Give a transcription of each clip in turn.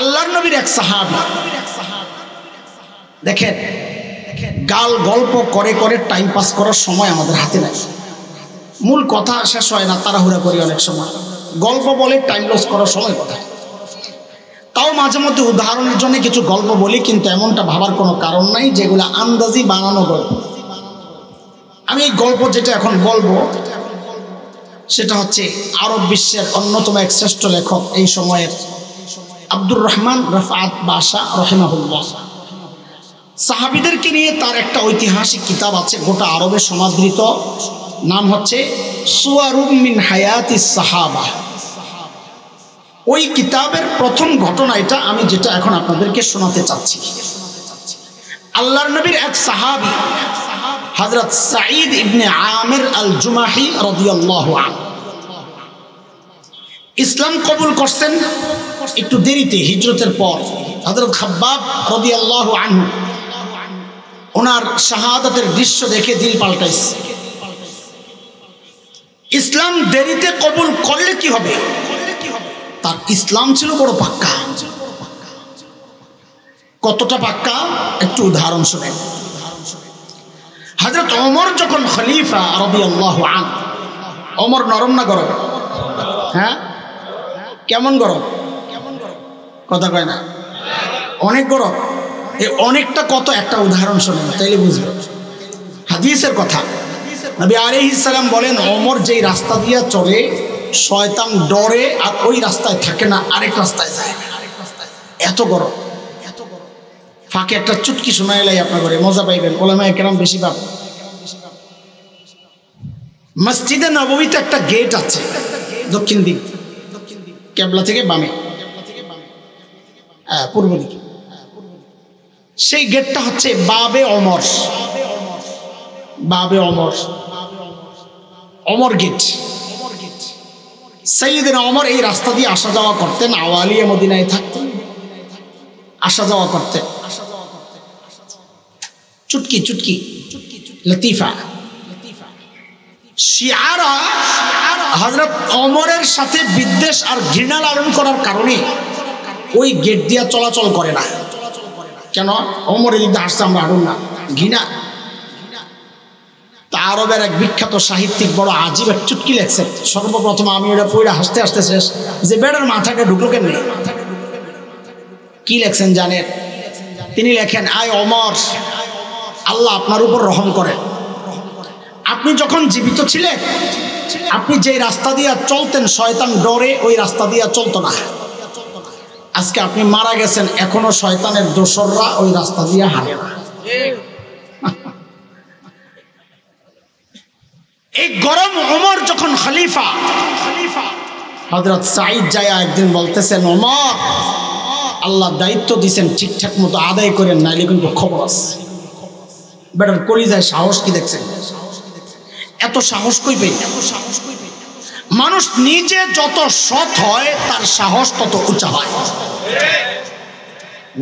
আল্লাহর নবীর এক সাহাবী, দেখেন গাল গল্প করে করে টাইম পাস করার সময় আমাদের হাতে নাই। মূল কথা শেষ হয় না, তাড়াহুড়া করি অনেক সময়, গল্প বলে টাইম লস করার সময় কোথায়। তাও মাঝে মধ্যে উদাহরণের জন্য কিছু গল্প বলি, কিন্তু এমনটা ভাবার কোনো কারণ নাই যেগুলো আন্দাজি বানানো গল্প। আমি এই গল্প যেটা এখন বলবো সেটা হচ্ছে আরব বিশ্বের অন্যতম এক শ্রেষ্ঠ লেখক এই সময়ের আব্দুর রহমান রাফাত বাশা রহিমাহুল্লাহ। সাহাবীদেরকে নিয়ে তার একটা ঐতিহাসিক কিতাব আছে, গোটা আরবে সমাদৃত, নাম হচ্ছে সুয়ারুম মিন হায়াতিস সাহাবা। ওই কিতাবের প্রথম ঘটনা এটা, আমি যেটা এখন আপনাদেরকে শোনাতে চাচ্ছি। আল্লাহর নবীর এক সাহাবী হযরত সাঈদ ইবনে আমির আল জুমাহি রাদিয়াল্লাহু আনহু ইসলাম কবুল করছেন একটু দেরিতে, হিজরতের পর। হযরত খাব্বাব রাদিয়াল্লাহু আনহু ওনার শাহাদাতের দৃশ্য দেখে দিল পাল্টাইছে। ইসলাম দেরিতে কবুল করলে কি হবে? তার ইসলাম ছিল বড় পাক্কা। কতটা পাক্কা একটু উদাহরণ শুনেন। হযরত ওমর যখন খলিফা রাদিয়াল্লাহু আনহু, ওমর নরম না গরম? হ্যাঁ, কেমন গরম? কথা কয় না, অনেক গরম। এই অনেকটা কত, একটা উদাহরণ শোনেন তাইলে বুঝবেন হাদিসের কথা। নবী আলাইহিস সালাম বলেন, ওমর যেই রাস্তা দিয়ে চলে শয়তান ডরে আর ওই রাস্তায় থাকে না, আরেক রাস্তায় যায়। এত গরম। ফাঁকে একটা চুটকি শোনাইলাই আপনার ঘরে মজা পাইবেন, ওলামায়ে কেরাম বেশি পাবেন। মসজিদে নববীতে একটা গেট আছে দক্ষিণ দিক, কেবলা থেকে বামে, পূর্ব দিকে। সেই গেটটা হচ্ছে বাবে ওমর, বাবে ওমর, ওমর গেট। সাইয়েদনা ওমর এই রাস্তা দিয়ে আসা যাওয়া করতেন, আওয়ালিয়া মদিনায় থাকতেন, আসা যাওয়া করতেন। চুটকি চুটকি লতিফা। শিয়ারা হযরত ওমরের সাথে বিদ্বেষ আর ঘৃণা লালন করার কারণে ওই গেট দিয়ে চলাচল করে না। কেন? ওমরের দিকে আসছে, আমরা আড়ুন না, ঘৃণা। তা আরবের এক বিখ্যাত সাহিত্যিক বড় আজীব এক চুটকি লেখছেন। সর্বপ্রথম আমি ওটা পড়ে হাসতে হাসতে শেষ, যে বেড়ার মাথাটা ঢুকলো কেমনি। কি লেখছেন জানেন? তিনি লেখেন, আয় ওমর, আল্লাহ আপনার উপর রহম করেন। আপনি যখন জীবিত ছিলেন, আপনি যেই রাস্তা দিয়ে চলতেন শয়তান ডরে ওই রাস্তা দিয়ে চলতো না। আজকে আপনি মারা গেছেন, এখনো শয়তানের দোসররা ওই রাস্তা দিয়ে হাঁটে না। এই গরম ওমর যখন খলিফা, হযরত সাঈদ যায়া একদিন বলতেছেন, ওমর, আল্লাহ দায়িত্ব দিয়েছেন, ঠিকঠাক মতো আদায় করেন, নাইলে কিন্তু খবর আছে। বেটার কলিজায় সাহস কি দেখছেন? এত সাহস কই পাই? মানুষ নিজে যত সৎ হয় তার সাহস তত উঁচা হয়।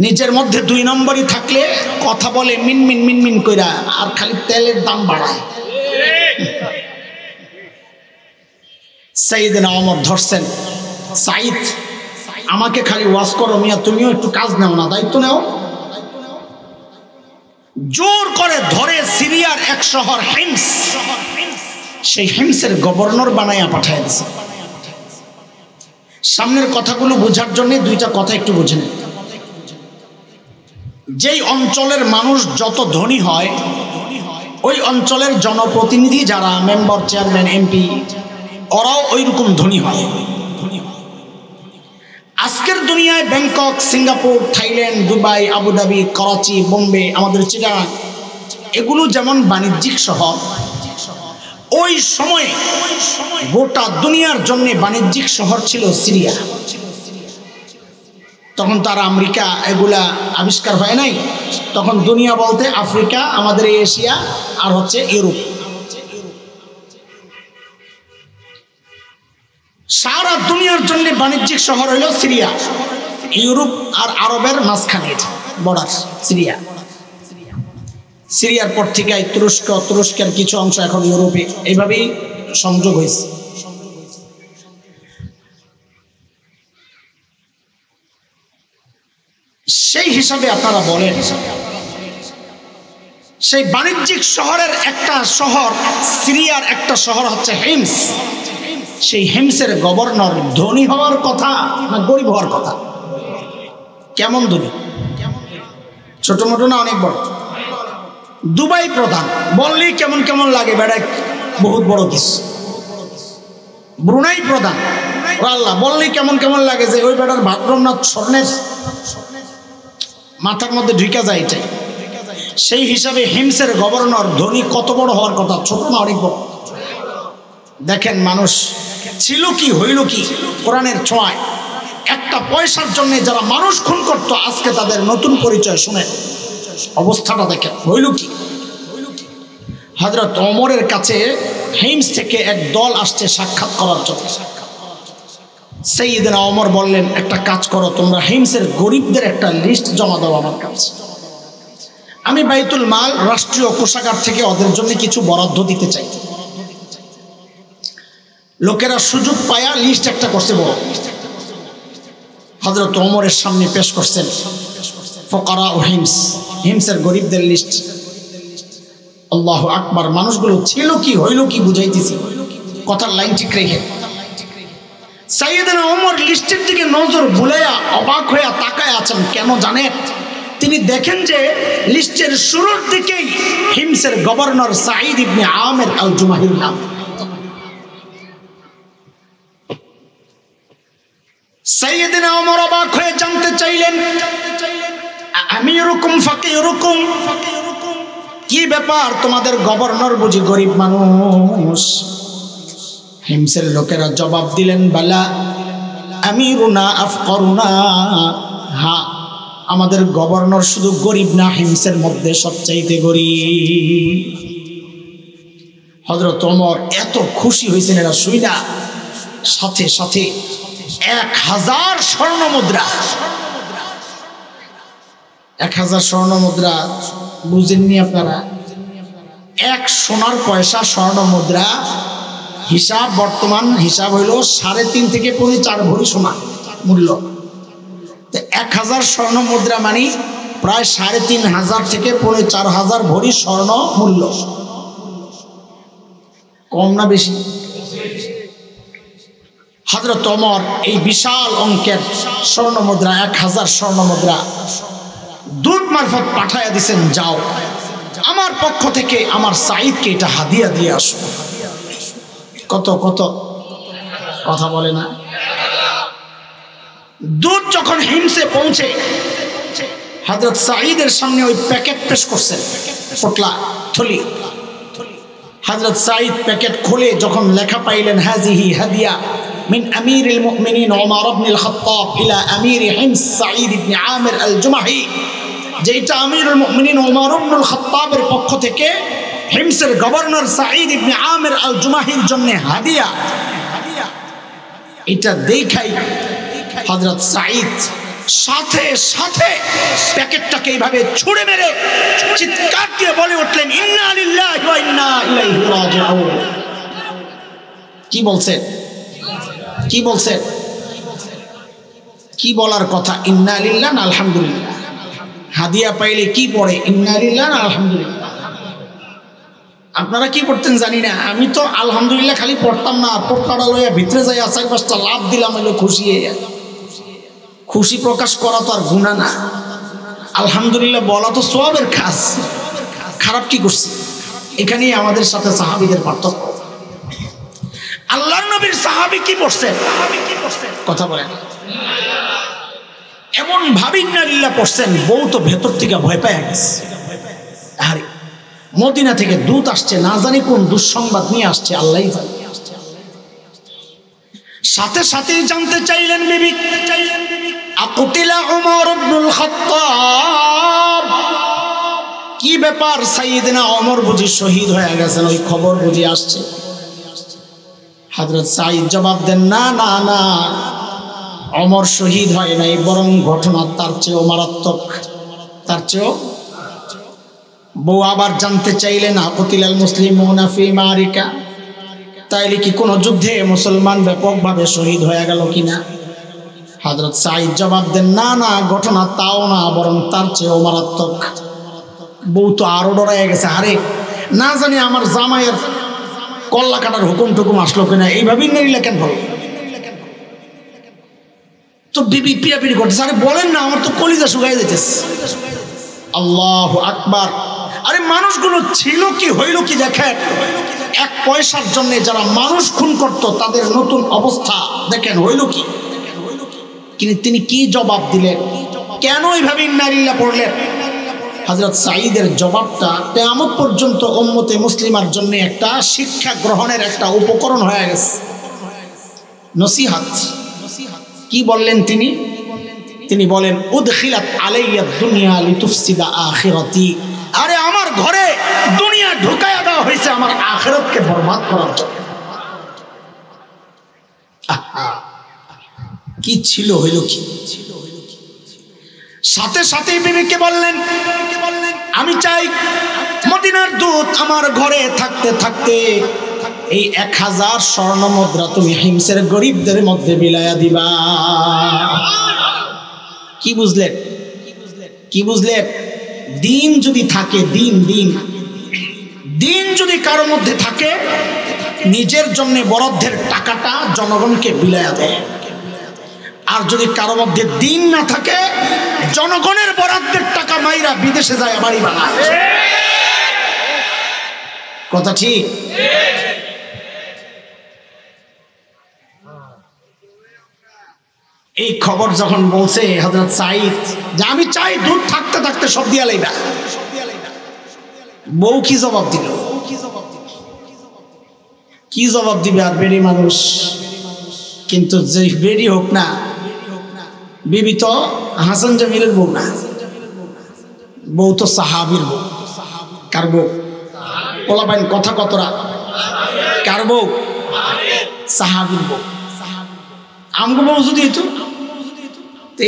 নিজের মধ্যে দুই নম্বরই থাকলে কথা বলে মিনমিন মিনমিন কইরা, আর খালি তেলের দাম বাড়ায়। সাইয়েদনা ওমর ধরছেন, সাঈদ আমাকে খালি ওয়াজ করো মিয়া, তুমিও একটু কাজ নাও না, দায়িত্ব নাও। জোর করে ধরে সিরিয়ার এক শহর হিমস, সেই হিমসের গভর্নর বানাইয়া পাঠায় দিছে। সামনের কথাগুলো বোঝার জন্য দুইটা কথা একটু বুঝে নেন। যেই অঞ্চলের মানুষ যত ধনী হয়, ওই অঞ্চলের জনপ্রতিনিধি যারা মেম্বার, চেয়ারম্যান, এমপি, ওরাও ওই রকম ধনী হয়। আজকের দুনিয়ায় Bangkok, Singapore, Thailand, Dubai, Abu Dhabi, Karachi, Bombay, আমাদের চিটাগাং, এগুলো যেমন বাণিজ্যিক শহর, ওই সময়ে গোটা দুনিয়ার জন্য বাণিজ্যিক শহর ছিল সিরিয়া। তখন তার আমেরিকা এগুলা আবিষ্কার হয় নাই। তখন দুনিয়া বলতে আফ্রিকা, আমাদের এশিয়া, আর হচ্ছে ইউরোপ। সারা দুনিয়ার জন্য বাণিজ্যিক শহর হইল সিরিয়া। ইউরোপ আর আরবের মাঝখানে বর্ডার সিরিয়া। সিরিয়ার পর থেকে তুরস্ক, তুরস্কের কিছু অংশ এখন ইউরোপে, এইভাবেই সংযোগ হয়েছে। সেই হিসাবে আপনারা বলেন, সেই বাণিজ্যিক শহরের একটা শহর, সিরিয়ার একটা শহর হচ্ছে হিমস, সেই হিমসের গভর্নর ধনী হওয়ার কথা না গরিব হওয়ার কথা? কেমন ধনী? ছোট মোটো না অনেক বড়? দুবাই প্রধান বললেই কেমন কেমন লাগে, বেড়া বহুত বড় কিছু। ব্রুনাই প্রধান, আল্লাহ বললেই কেমন কেমন লাগে যে ওই বেড়ার ভাদ্রনাথ স্বর্ণের মাথার মধ্যে ঢুকা যায় এটাই। সেই হিসাবে হিমসের গভর্নর ধনী কত বড় হওয়ার কথা? ছোট না অনেক বড়? দেখেন মানুষ ছিল কি হইল কি কোরআনের ছোঁয়ায়। একটা পয়সার জন্য যারা মানুষ খুন করতো, আজকে তাদের নতুন পরিচয় শুনে অবস্থাটা দেখেন হইল কি। হযরত ওমরের কাছে হিমস থেকে এক দল আসছে সাক্ষাৎ করার জন্য। সাইয়েদনা ওমর বললেন, একটা কাজ করো, তোমরা হিমসের গরিবদের একটা লিস্ট জমা দাও আমার কাছে। আমি বাইতুল মাল, রাষ্ট্রীয় কোষাগার থেকে ওদের জন্য কিছু বরাদ্দ দিতে চাই। লোকেরা সুযোগ পায়া লিস্ট একটা করছে বড়, হযরত ওমরের সামনে পেশ করছেন। ফুকারা ও হিমস, হিমসের গরিবদের লিস্ট। আল্লাহু আকবার। মানুষগুলো ছিল কি হইল কি বুঝাইতেছি, কথার লাইন ঠিক রেখে। সাইয়েদনা ওমর লিস্টের দিকে নজর বুলাইয়া অবাক হইয়া তাকায় আছেন। কেন জানেন? তিনি দেখেন যে লিস্টের শুরুর দিকেই হিমসের গভর্নর সাঈদ ইবনে আমের আল জুমাহির নাম। সাইয়েদনা ওমর অবাক হয়ে জানতে চাইলেন, আমিরুকুম ফাকিরুকুম, কি ব্যাপার তোমাদের গভর্নর বুঝি গরিব মানুষ? হিমসের লোকেরা জবাব দিলেন, বালা আমিরুনা আফকরুনা, হ্যাঁ আমাদের গভর্নর শুধু গরিব না, হিমসের মধ্যে সবচাইতে গরিব। হযরত ওমর এত খুশি হয়েছেন এরা শুইনা, সাথে সাথে 1000 স্বর্ণ মুদ্রা, 1000 স্বর্ণ মুদ্রা বুঝেননি আপনারা? 1 সোনার পয়সা স্বর্ণ মুদ্রা হিসাব, বর্তমান হিসাব হইল 3.5 থেকে 4 ভরি সোনা মূল্য। 1000 স্বর্ণ মুদ্রা মানে প্রায় 3500 থেকে 4000 ভরি স্বর্ণ মূল্য। কম না বেশি? হযরত ওমর এই বিশাল অঙ্কের স্বর্ণ মুদ্রা, 1000 স্বর্ণ মুদ্রা দূত মারফত পাঠাইয়া দিছেন, যাও আমার পক্ষ থেকে আমার সাঈদকে এটা হাদিয়া দিয়ে আসো। কত কত কথা বলে না? দূত যখন হিমসে পৌঁছে হযরত সাঈদের সামনে ওই প্যাকেট পেশ করছেন, পোটলা থলি। হযরত সাঈদ প্যাকেট খুলে যখন লেখা পাইলেন, হাজিহি হাদিয়া মিন আমিরিল মুমিনিন ওমর ইবনে আল খাত্তাব ইলা আমির হিমস সাঈদ ইবনে আমির আল জুমাহি, যেটা আমিরুল মুমিনিন ওমর ইবনে আল খাত্তাবের পক্ষ থেকে হিমসের গভর্নর সাঈদ ইবনে আমির আল জুমাহির জন্য হাদিয়া। এটা দেখাই হযরত সাঈদ সাথে সাথে প্যাকেটটাকে এইভাবে ছুঁড়ে মেরে চিৎকার দিয়ে বলে উঠলেন, ইন্না লিল্লাহি ওয়া ইন্না ইলাইহি রাজিউন। কি বলছেন? কি বলছেন? কি বলার কথা? ইন্না লিল্লাহি না আলহামদুলিল্লাহ? হাদিয়া পাইলে কি পড়ে? ইন্না লিল্লাহি না আলহামদুলিল্লাহ? আপনারা কি পড়তেন জানি না, আমি তো আলহামদুলিল্লাহ খালি পড়তাম না, পোটকাটা লইয়া ভিতরে যাই 4-5টা লাভ দিলাম, এলো খুশি। খুশি প্রকাশ করা তো আর গুনাহ না, আলহামদুলিল্লাহ বলা তো সওয়াবের কাজ। খারাপ কি করছে? এখানেই আমাদের সাথে সাহাবীদের পার্থক্য। আল্লাহর নবীর সাহাবী কি পড়ছেন? কথা বলেন। এমন ভাবে ইন্না লিল্লাহ পড়ছেন, বউ তো ভেতর থেকে ভয় পেয়ে গেছে। আরে মদিনা থেকে দূত আসছে, না জানি কোন দুঃসংবাদ নিয়ে আসছে, আল্লাহই জানে। সাথে সাথে জানতে চাইলেন বিবি, আকুতিলা ওমর ইবনুল খাত্তাব, কি ব্যাপার সাইয়েদনা ওমর বুঝি শহীদ হয়ে গেছেন, ওই খবর বুঝি আসছে? হযরত সাঈদ জবাব দেন, না না না, ওমর শহীদ হয় নাই, বরং ঘটনা তার চেয়েও মারাত্মক, তার চেয়েও। বউ আবার জানতে চাইলেন, আকুতিলাল মুসলিমুনা ফি মারিকা, তাইলে কি কোনো যুদ্ধে মুসলমান ব্যাপকভাবে শহীদ হয়ে গেল কিনা? হযরত সাঈদ জবাব দেন, না না, ঘটনা তাও না, বরং তার চেয়েও মারাত্মক। বউ তো আরো ডরায় গেছে, আরে না জানি আমার জামাইয়ের কল্লা কাটার হুকুম টুকুম আসলো কিনা, এইভাবেই নেরিলা কেন বল। তো বিবি পিড়াপিড়ি করতেছে, আরে বলেন না, আমার তো কলিজা শুকাই যেতেছে। আল্লাহু আকবার। আরে মানুষগুলো ছিল কি হইল কি দেখেন, এক পয়সার জন্য যারা মানুষ খুন করত তাদের নতুন অবস্থা দেখেন হইল কি। কিন্তু তিনি কি জবাব দিলেন, কেন এইভাবে ইন্নালিল্লাহ পড়লেন? হযরত সাঈদের জবাবটা কিয়ামত পর্যন্ত উম্মতে মুসলিমার জন্য একটা শিক্ষা গ্রহণের একটা উপকরণ হয়ে গেছে, নসিহত। কি বললেন তিনি? তিনি বলেন, উদখিলাত আলাইয়া দুনিয়া লিতুফসিদা আখিরাতি। আরে আমার ঘরে দুনিয়া ঢুকায়া দেওয়া হয়েছে আমার আখিরাতকে বরবাদ করার জন্য। কি ছিল হইল কি? সাথে সাথে বিবিকে বললেন, আমি চাই মদিনার দূত আমার ঘরে থাকতে থাকতে এই 1000 স্বর্ণ মুদ্রা তুমি হিমসের গরিবদের মধ্যে বিলায়া দিবা। কি বুঝলেন? কি বুঝলেন? দিন যদি থাকে, দিন দিন দিন যদি কারোর মধ্যে থাকে, নিজের জন্য বরাদ্দের টাকাটা জনগণকে বিলায়া দেয়। আর যদি কারোর মধ্যে দিন না থাকে, জনগণের বরাদ্দের টাকা মাইরা বিদেশে যায় বাড়ি বানায়। কথা ঠিক? এই খবর যখন বলছে হযরত সাঈদ যে আমি চাই দুধ থাকতে থাকতে সব দিয়া লাইবা, বউ কি জবাব দিল? কি জবাব দিবে? আর বেরি মানুষ, কিন্তু যে বেরি হোক না, বিবি তো হাসান জামিলের বউ না, বউ তো সাহাবীর বউ। কার বউ? পোলাপাইন কথা কতরা? কার বউ? সাহাবীর বউ। আমগো বউ যদি হইতো,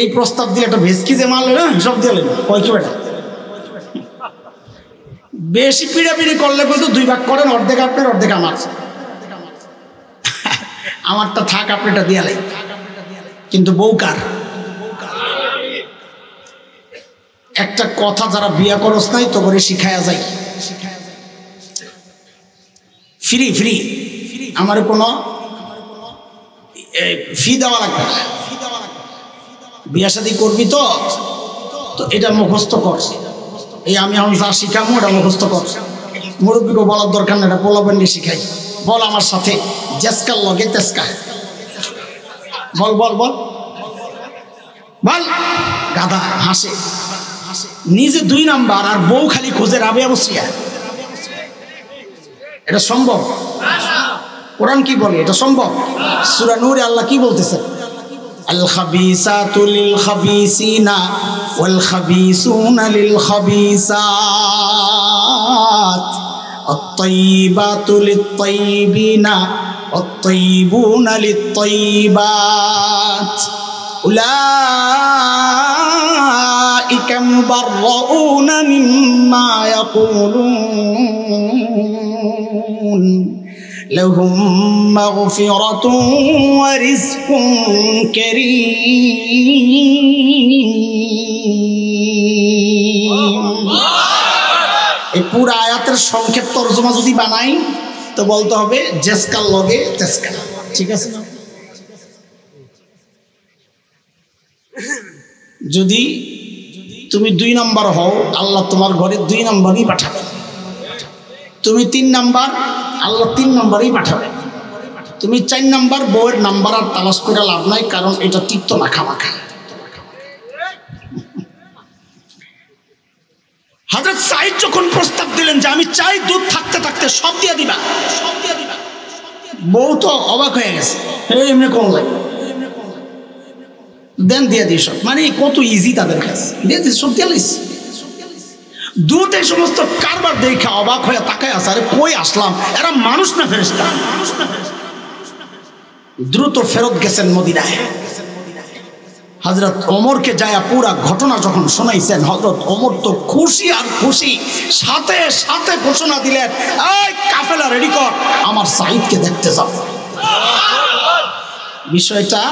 এই প্রস্তাব দিলে একটা ভেসকি যে মারলে না, সব দিয়ে কয় কি বেটা, বেশি পিড়াপিড়ি করলে বলতো 2 ভাগ করেন, অর্ধেক আপনার অর্ধেক আমার, আমারটা থাক আপনারটা দিয়ে লাই। কিন্তু বউ কার? একটা কথা যারা বিয়া করস নাই তো করে শিখায়া যায়, ফ্রি ফ্রি, আমার কোনো ফি দেওয়া লাগবে না। বিয়া শাদী করবি তো এটা মুখস্থ কর, এই আমি এখন যা শিখামো এটা মুখস্থ কর। মুরব্বীকে বলার দরকার না, এটা পোলাপানকে শিখাই। বল আমার সাথে, জেসকার লগে তেসকা, বল বল বল বল। গাধা হাসে, নিজে 2 নাম্বার আর বউ খালি খোঁজে রাবেয়া বসিয়া। এটা সম্ভব? কোরআন কি বলে এটা সম্ভব? সূরা নূরে আল্লাহ কি বলতেছেন? আল খাবিসাতু লিল খাবিসিনা ওয়াল খাবিসুনা লিল খাবিসাত আত-তাইয়িবাতু লিত-তাইয়িবিনা ওয়াত-তাইয়িবুনা লিত-তাইয়িবাত উলাইকা মুবাররাউনা মিম্মা ইয়াকুলুন لهم مغفرة ورزق كريم। এই পুরো আয়াতের সংক্ষেপ তরজমা যদি বানাই তো বলতে হবে জেসকার লগে তেসকা। ঠিক আছে না? যদি তুমি 2 নাম্বার হও, আল্লাহ তোমার ঘরে 2 নাম্বারই পাঠাবে। তুমি 3 নাম্বার, আল্লাহ 3 নাম্বারই পাঠাবে। তুমি 4 নাম্বার, বউয়ের নাম্বার আর তালাশ করে লাভ নাই, কারণ এটা তিক্ত মাখা মাখা। হযরত সাঈদ যখন প্রস্তাব দিলেন যে আমি চাই দুধ থাকতে থাকতে সব দিয়ে দিবা, বউ তো অবাক হয়ে গেছে, এমনি কোন লাগে দেন দিয়ে দিই সব, মানে কত ইজি তাদের কাছে, দিয়ে দিই সব দিয়ে লাইস। দুধ এই সমস্ত কারবার দেখে অবাক হয়ে তাকায় আছে, আরে কই আসলাম, এরা মানুষ না ফেরেশতা? দ্রুত ফেরত গেছেন মদিনায়। হযরত ওমরকে যায় পুরা ঘটনা যখন শোনাইছেন, হযরত ওমর তো খুশি আর খুশি, সাথে সাথে ঘোষণা দিলেন, এই কাফেলা রেডি কর, আমার সাঈদকে দেখতে যাব। বিষয়টা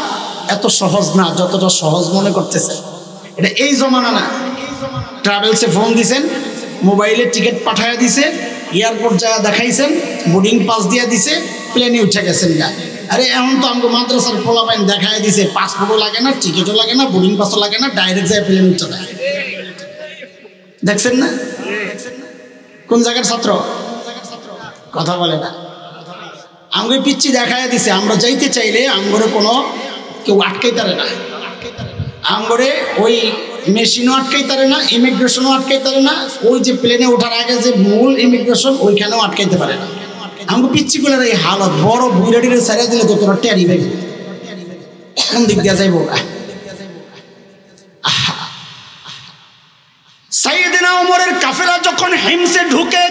এত সহজ না যতটা সহজ মনে করতেছে। এটা এই জমানা না। ট্রাভেলসে ফোন দিছেন, মোবাইলে টিকিট পাঠাইয়া দিছে, এয়ারপোর্ট যায় দেখাইছেন, বোর্ডিং পাস দিয়ে দিছে, প্লেনে উঠে গেছেন গা। আরে এখন তো আমাকে মাদ্রাসার পোলাপাইন দেখাই দিছে, পাসপোর্টও লাগে না, টিকিটও লাগে না, বোর্ডিং পাসও লাগে না, ডাইরেক্ট যায় প্লেনে উঠে যায়। দেখছেন না? কোন জায়গার ছাত্র? কথা বলে না। আমাকে পিচ্ছি দেখাই দিছে, আমরা যাইতে চাইলে আমগরে কোনো কেউ আটকাইতারে না। আমগরে ওই মেশিনও আটকাইতারে না, ইমিগ্রেশনও আটকাইতারে না, ওই যে প্লেনে ওঠার আগে যে মূল ইমিগ্রেশন ওইখানেও আটকাইতে পারে না। আমাকে পিচ্ছিগুলোর এই হালত, বড় বুড়াটিরে ছেড়ে দিলে তো তোরা টেরি পাবি, কোন দিক দিয়ে যাইব? সাইয়েদনা ওমরের কাফেলা যখন হিমসে ঢুকে,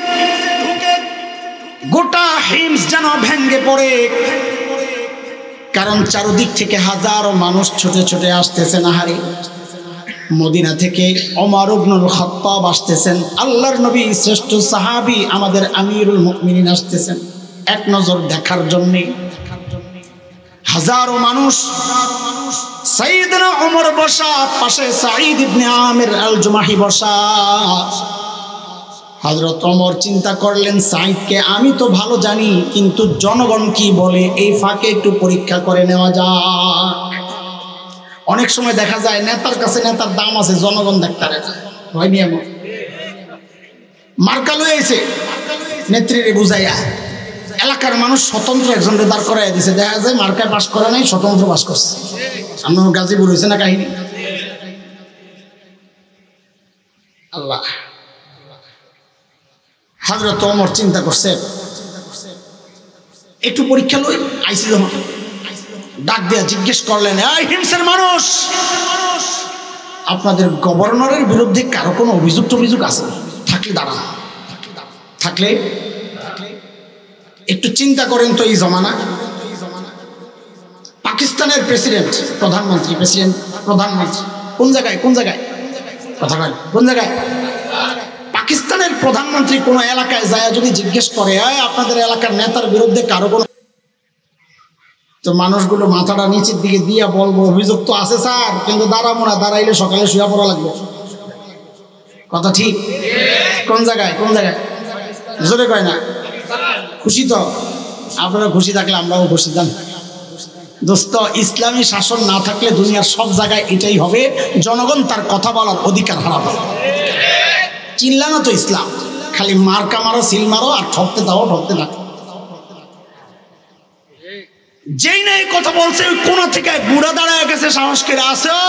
গোটা হিমস যেন ভেঙ্গে পড়ে, কারণ চারদিক থেকে হাজারো মানুষ ছুটে ছুটে আসতেছেন। আহারে, মদিনা থেকে ওমর ইবনুল খাত্তাব আসতেছেন, আল্লাহর নবী শ্রেষ্ঠ সাহাবী আমাদের আমিরুল মুমিনিন আসতেছেন এক নজর দেখার জন্য। হাজারো মানুষ, সাইয়েদনা ওমর বসা, পাশে সাঈদ ইবনে আমির আল জুমাহি বসা। হযরত ওমর চিন্তা করলেন, সাঈদকে আমি তো ভালো জানি, কিন্তু জনগণ কি বলে এই ফাঁকে একটু পরীক্ষা করে নেওয়া যাক। অনেক সময় দেখা যায় নেতার কাছে নেতার দাম আছে, জনগণ দেখতে পারে না। হয়নি এমন? মার্কা লয়ে এসে নেত্রীরে বুঝাইয়া এলাকার মানুষ স্বতন্ত্র একজনকে দাঁড় করাইয়া দিছে, দেখা যায় মার্কায় পাস করে নাই, স্বতন্ত্র পাস করছে। আমার গাজীপুর হয়েছে না কাহিনী? আল্লাহ। হযরত ওমর চিন্তা করছে, একটু পরীক্ষা লই। আইসি যখন ডাক দিয়া জিজ্ঞেস করলেন, এই হিমসের মানুষ, আপনাদের গভর্নরের বিরুদ্ধে কারো কোনো অভিযোগ টভিযোগ আছে? থাকলে দাঁড়ান, থাকলে একটু চিন্তা করেন তো। এই জমানা পাকিস্তানের প্রেসিডেন্ট, প্রধানমন্ত্রী, প্রেসিডেন্ট প্রধানমন্ত্রী কোন জায়গায়, কোন জায়গায় কথা বলেন, কোন জায়গায়? পাকিস্তানের প্রধানমন্ত্রী কোন এলাকায় যায় যদি জিজ্ঞেস করে, আপনাদের এলাকার নেতার বিরুদ্ধে কারো কোনো, তো মানুষগুলো মাথাটা নিচের দিকে দিয়া বলবো, অভিযোগ তো আছে স্যার, কিন্তু দাঁড়াবো না, দাঁড়াইলে সকালে শুয়ে পড়া লাগবে। কথা ঠিক? কোন জায়গায়, কোন জায়গায়? জোরে কয় না। খুশি তো? আপনারা খুশি থাকলে আমরাও খুশি। জান দোস্ত, ইসলামী শাসন না থাকলে দুনিয়ার সব জায়গায় এটাই হবে, জনগণ তার কথা বলার অধিকার হারাবে। চিনলা না তো ইসলাম, খালি মার্কা মারো, সিল মারো, আর ঠকতে দাও, ঠকতে থাকো। যেই না এই কথা বলছে, ওই কোনা থেকে বুড়া দাঁড়ায় গেছে, সাহস করে আসো।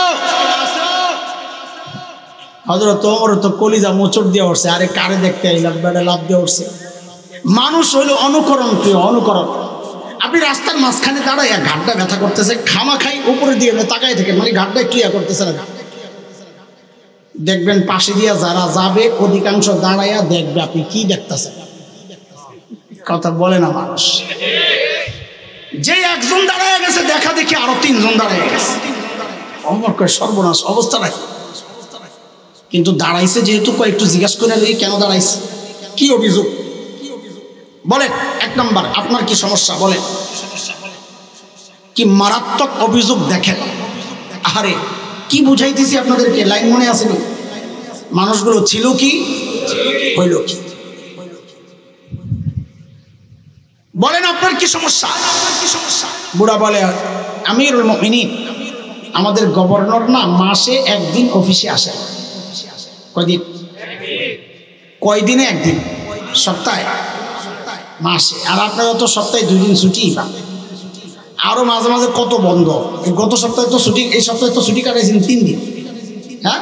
হযরত ওমর তো কলিজা মোচড় দিয়ে উঠছে, আরে কারে দেখতে আইলাম, বেড়া লাভ দিয়ে উঠছে। মানুষ হইল অনুকরণ প্রিয়, অনুকরণ। আপনি রাস্তার মাঝখানে দাঁড়াইয়া ঘাটটা ব্যথা করতেছে, খামাখাই উপরে দিয়ে তাকাই থেকে, মানে ঘাটটা একটু ইয়া করতেছে না, দেখবেন পাশে দিয়া যারা যাবে অধিকাংশ দাঁড়াইয়া দেখবে আপনি কি দেখতেছেন। কথা বলে না মানুষ। যে একজন দাঁড়াইয়া গেছে, দেখা দেখি আরো তিনজন দাঁড়াইয়া গেছে। অমর কয় সর্বনাশ, অবস্থা রাখি। কিন্তু দাঁড়াইছে যেহেতু, একটু জিজ্ঞাসা করে দেখি কেন দাঁড়াইছে, কি অভিযোগ বলেন। এক নম্বর, আপনার কি সমস্যা বলেন, কি মারাত্মক অভিযোগ দেখেন। আরে কি বুঝাইতেছি আপনাদেরকে, লাইন মনে আসেনি? মানুষগুলো ছিল কি, হইল কি, বলেন আপনার কি সমস্যা। বুড়া বলে, আমিরুল মুমিনিন, আমাদের গভর্নর না মাসে একদিন অফিসে আসে। কয়দিন? কয়দিনে একদিন? সপ্তাহে, মাসে। আর আপনারা তো সপ্তাহে 2 দিন ছুটি পান, আরো মাঝে মাঝে কত বন্ধ। গত সপ্তাহে তো ছুটি, এই সপ্তাহে তো ছুটি কাটাইছেন 3 দিন। হ্যাঁ,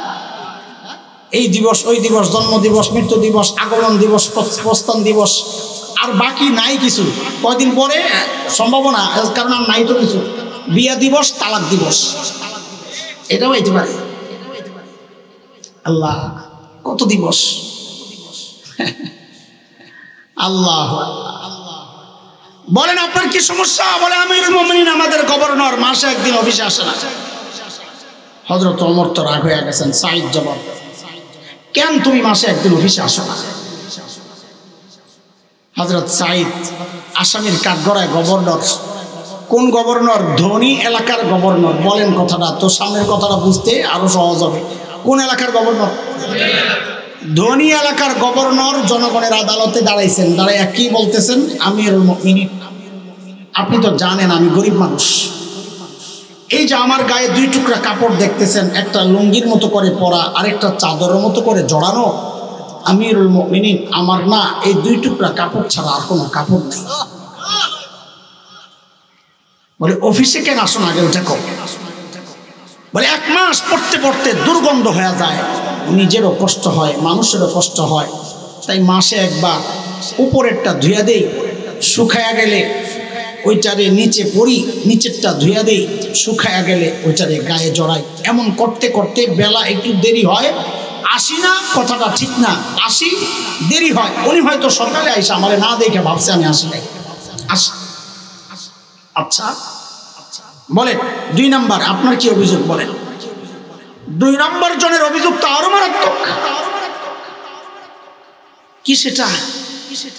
এই দিবস, ওই দিবস, জন্ম দিবস, মৃত্যু দিবস, আগমন দিবস, প্রস্থান দিবস, আর বাকি নাই কিছু। কয়দিন পরে সম্ভাবনা, কারণ আর নাই তো কিছু, বিয়া দিবস, তালাক দিবস, এটাও হইতে পারে। আল্লাহ, কত দিবস! আল্লাহ, বলেন আপনার কি সমস্যা? বলে, আমিরুল মুমিনিন, আমাদের গভর্নর মাসে একদিন অফিসে আসে না। হযরত ওমর তো রাগ হয়ে গেছেন। সাঈদ জবাব, কেন তুমি মাসে একদিন অফিসে আসো না? হযরত সাঈদ আসামির কাঠগড়ায় গভর্নর কোন গভর্নর? ধনী এলাকার গভর্নর। বলেন কথাটা তো, সামনের কথাটা বুঝতে আরো সহজ হবে। কোন এলাকার গভর্নর? ধনী এলাকার গভর্নর জনগণের আদালতে দাঁড়াইছেন, দাঁড়ায় কি বলতেছেন? আমিরুল মুমিনিন, আপনি তো জানেন আমি গরিব মানুষ, এই যে আমার গায়ে 2 টুকরা কাপড় দেখতেছেন, একটা লুঙ্গির মতো করে পরা, আরেকটা চাদরের মতো করে জড়ানো। আমিরুল মুমিনিন, আমার না এই 2 টুকরা কাপড় ছাড়া আর কোনো কাপড় নেই। বলে অফিসে কেন আসুন, আগে ওটা কর। বলে 1 মাস পড়তে পড়তে দুর্গন্ধ হয়ে যায়, নিজেরও কষ্ট হয়, মানুষেরও কষ্ট হয়, তাই মাসে একবার উপরেরটা ধুয়ে দেই, শুকায়া গেলে ওইটারে নিচে পরি, নিচেরটা ধুয়ে দেই, শুকায়া গেলে ওইটারে গায়ে জড়াই। এমন করতে করতে বেলা একটু দেরি হয়, আসি না, কথাটা ঠিক না, আসি দেরি হয়। উনি হয়তো সকালে আইসা আমারে না দেখে ভাবছে আমি আসি নাই, আসি। আচ্ছা বলেন 2 নাম্বার আপনার কি অভিযোগ? বলেন 2 নাম্বার জনের অভিযোগ তো আরো মারাত্মক। কি সেটা?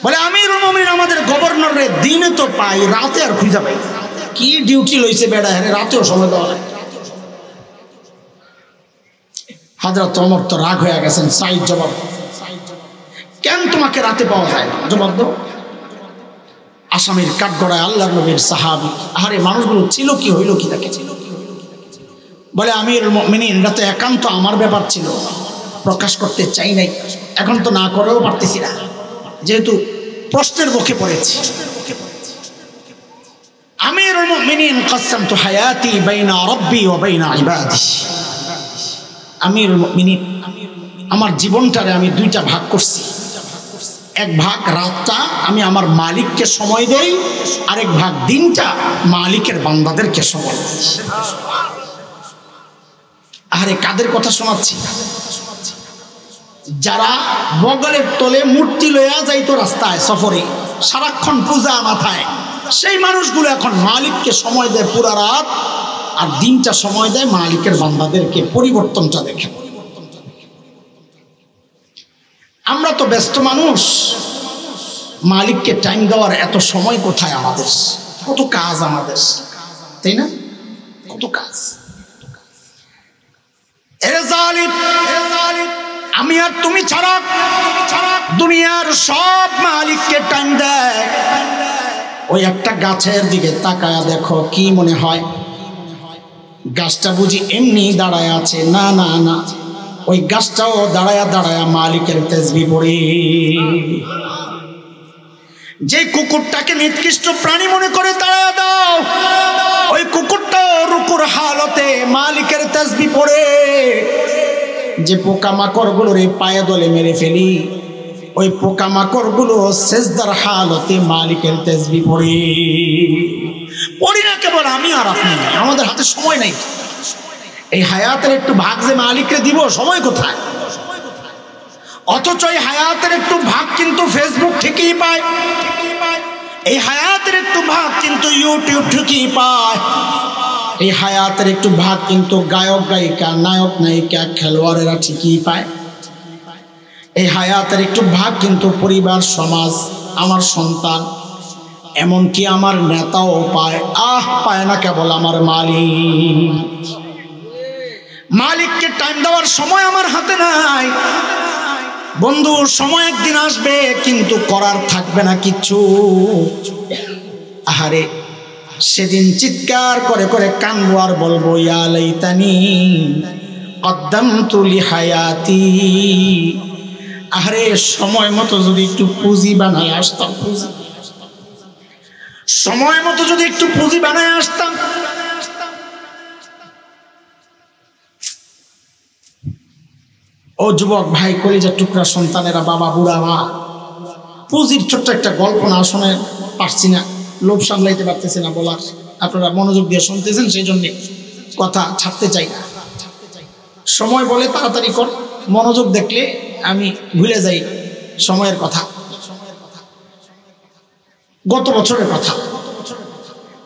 বলে আমিরুল মুমিনিন আমাদের গভর্নর রে দিনে তো পাই, রাতে আর খুঁজে পাই। কি ডিউটি লইছে বেড়া, হ্যাঁ রাতেও সময় দেওয়া লাগে। হযরত ওমর তো রাগ হয়ে গেছেন, সাইদ জবাব, কেন তোমাকে রাতে পাওয়া যায় না? জবাব দাও। আসামির কাঠগড়ায় আল্লাহর নবীর সাহাবী, আরে মানুষগুলো ছিল কি, হইল কি তাকে? বলে আমিরুল মুমিনিন, এটা তো একান্ত আমার ব্যাপার ছিল, প্রকাশ করতে চাই নাই, এখন তো না করেও পারতেছি না, যেহেতু প্রশ্নের মুখে পড়েছি। আমিরুল মুমিনিন, কাসামতু হায়াতি বাইনা রাব্বি ওয়া বাইনা ইবাদি। আমিরুল মুমিনিন, আমার জীবনটারে আমি 2টা ভাগ করছি। 1 ভাগ রাতটা আমি আমার মালিককে সময় দেই, আরেক ভাগ দিনটা মালিকের বান্দাদেরকে সময় দেই। আরে কাদের কথা শোনাচ্ছি? যারা বগলের তলে মূর্তি লইয়া যাইতো রাস্তায় সফরে, সারাক্ষণ পূজা মাথায়, সেই মানুষগুলো এখন মালিককে সময় দেয় পুরা রাত, আর দিনটা সময় দেয় মালিকের বান্দাদেরকে। পরিবর্তনটা দেখেন। আমরা তো ব্যস্ত মানুষ, মালিককে টাইম দেওয়ার এত সময় কোথায় আমাদের? কত কাজ আমাদের, তাই না? কত কাজ। আমি আর তুমি ছাড়া দুনিয়ার সব মালিককে টাইম দেয়। ওই একটা গাছের দিকে তাকায়া দেখো, কি মনে হয় গাছটা বুঝি এমনি দাঁড়ায় আছে? না না না, ওই গাছটাও দাঁড়ায়া দাঁড়ায়া মালিকের তাসবিহ পড়ে। যে কুকুরটাকে নিকৃষ্ট প্রাণী মনে করে দাঁড়ায়া দাও, ওই কুকুরটাও রুকুর হালতে মালিকের তাসবিহ পড়ে। যে পোকামাকড় গুলোর পায়ে দলে মেরে ফেলি, ওই পোকামাকড় গুলো সেজদার হালতে মালিকের তাসবিহ পড়ে। পড়ি না কেবল আমি আর আপনি, আমাদের হাতে সময় নাই। এই হায়াতের একটু ভাগ যে মালিককে দিব, সময় কোথায়? অথচ এই হায়াতের একটু ভাগ কিন্তু ফেসবুক ঠিকই পায়, এই হায়াতের একটু ভাগ কিন্তু ইউটিউব ঠিকই পায়, এই হায়াতের একটু ভাগ কিন্তু গায়ক গায়িকা, নায়ক নায়িকা, খেলোয়াড়েরা ঠিকই পায়। এই হায়াতের একটু ভাগ কিন্তু পরিবার, সমাজ, আমার সন্তান, এমনকি আমার নেতাও পায়। পায় না কেবল আমার মালিক। মালিককে টাইম দেওয়ার সময় আমার হাতে নাই। বন্ধু, সময় একদিন আসবে কিন্তু করার থাকবে না কিচ্ছু। আহারে, সেদিন চিৎকার করে করে কানবো আর বলবো, ইয়া লাইতানি কদ্দামতু লিহায়াতি। আহারে, সময় মতো যদি একটু পুঁজি বানায় আসতাম, সময় মতো যদি একটু পুঁজি বানায় আসতাম। ও যুবক ভাই, কলিজার টুকরা সন্তানেরা, বাবা, বুড়া মা, পুঁজির ছোট্ট একটা গল্প না শুনে পারছি না, লোভ সামলাইতে পারতেছি না বলার। আপনারা মনোযোগ দিয়ে শুনতেছেন, সেই জন্যে কথা ছাড়তে চাই না। সময় বলে তাড়াতাড়ি কর, মনোযোগ দেখলে আমি ভুলে যাই সময়ের কথা। গত বছরের কথা,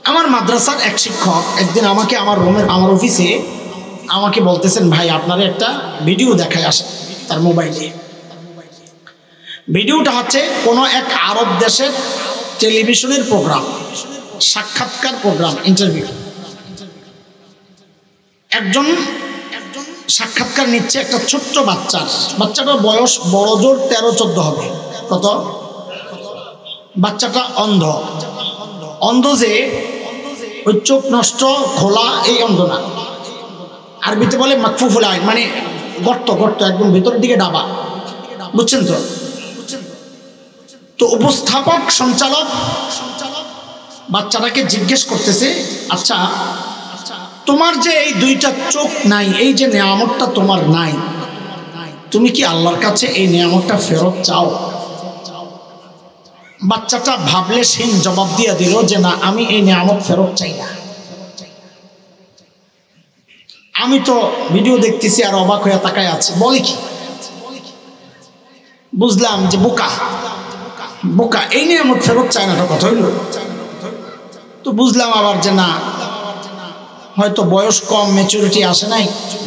আমার মাদ্রাসার এক শিক্ষক একদিন আমাকে আমার রুমের, আমার অফিসে আমাকে বলতেছেন, ভাই আপনার একটা ভিডিও দেখায় আসে তার মোবাইলে। ভিডিওটা হচ্ছে কোনো এক আরব দেশের টেলিভিশনের প্রোগ্রাম, সাক্ষাৎকার প্রোগ্রাম, ইন্টারভিউ। একজন সাক্ষাৎকার নিচ্ছে একটা ছোট্ট বাচ্চাটার বয়স বড় জোর 13-14 হবে। কত? বাচ্চাটা অন্ধ যে ওই চোখ নষ্ট খোলা এই অন্ধ না, আরবিতে বলে মাকফুফুল আইন, মানে গর্ত একদম ভেতরের দিকে ডাবা, বুঝছেন তো? তো উপস্থাপক সঞ্চালক বাচ্চাটাকে জিজ্ঞেস করতেছে, আচ্ছা তোমার যে এই দুইটা চোখ নাই, এই যে নেয়ামতটা তোমার নাই, তুমি কি আল্লাহর কাছে এই নেয়ামতটা ফেরত চাও? বাচ্চাটা ভাবলে সিন জবাব দিয়ে দিল যে না, আমি এই নেয়ামত ফেরত চাই না। আমি তো ভিডিও দেখতেছি আর অবাক হয়ে তাকায় আছে, বলে কি? বুঝলাম যে বোকা এই নেয়ামত ফেরত চায় না, কথা হইল। তো বুঝলাম আবার যে না, হয়তো বয়স কম, ম্যাচুরিটি আসে নাই,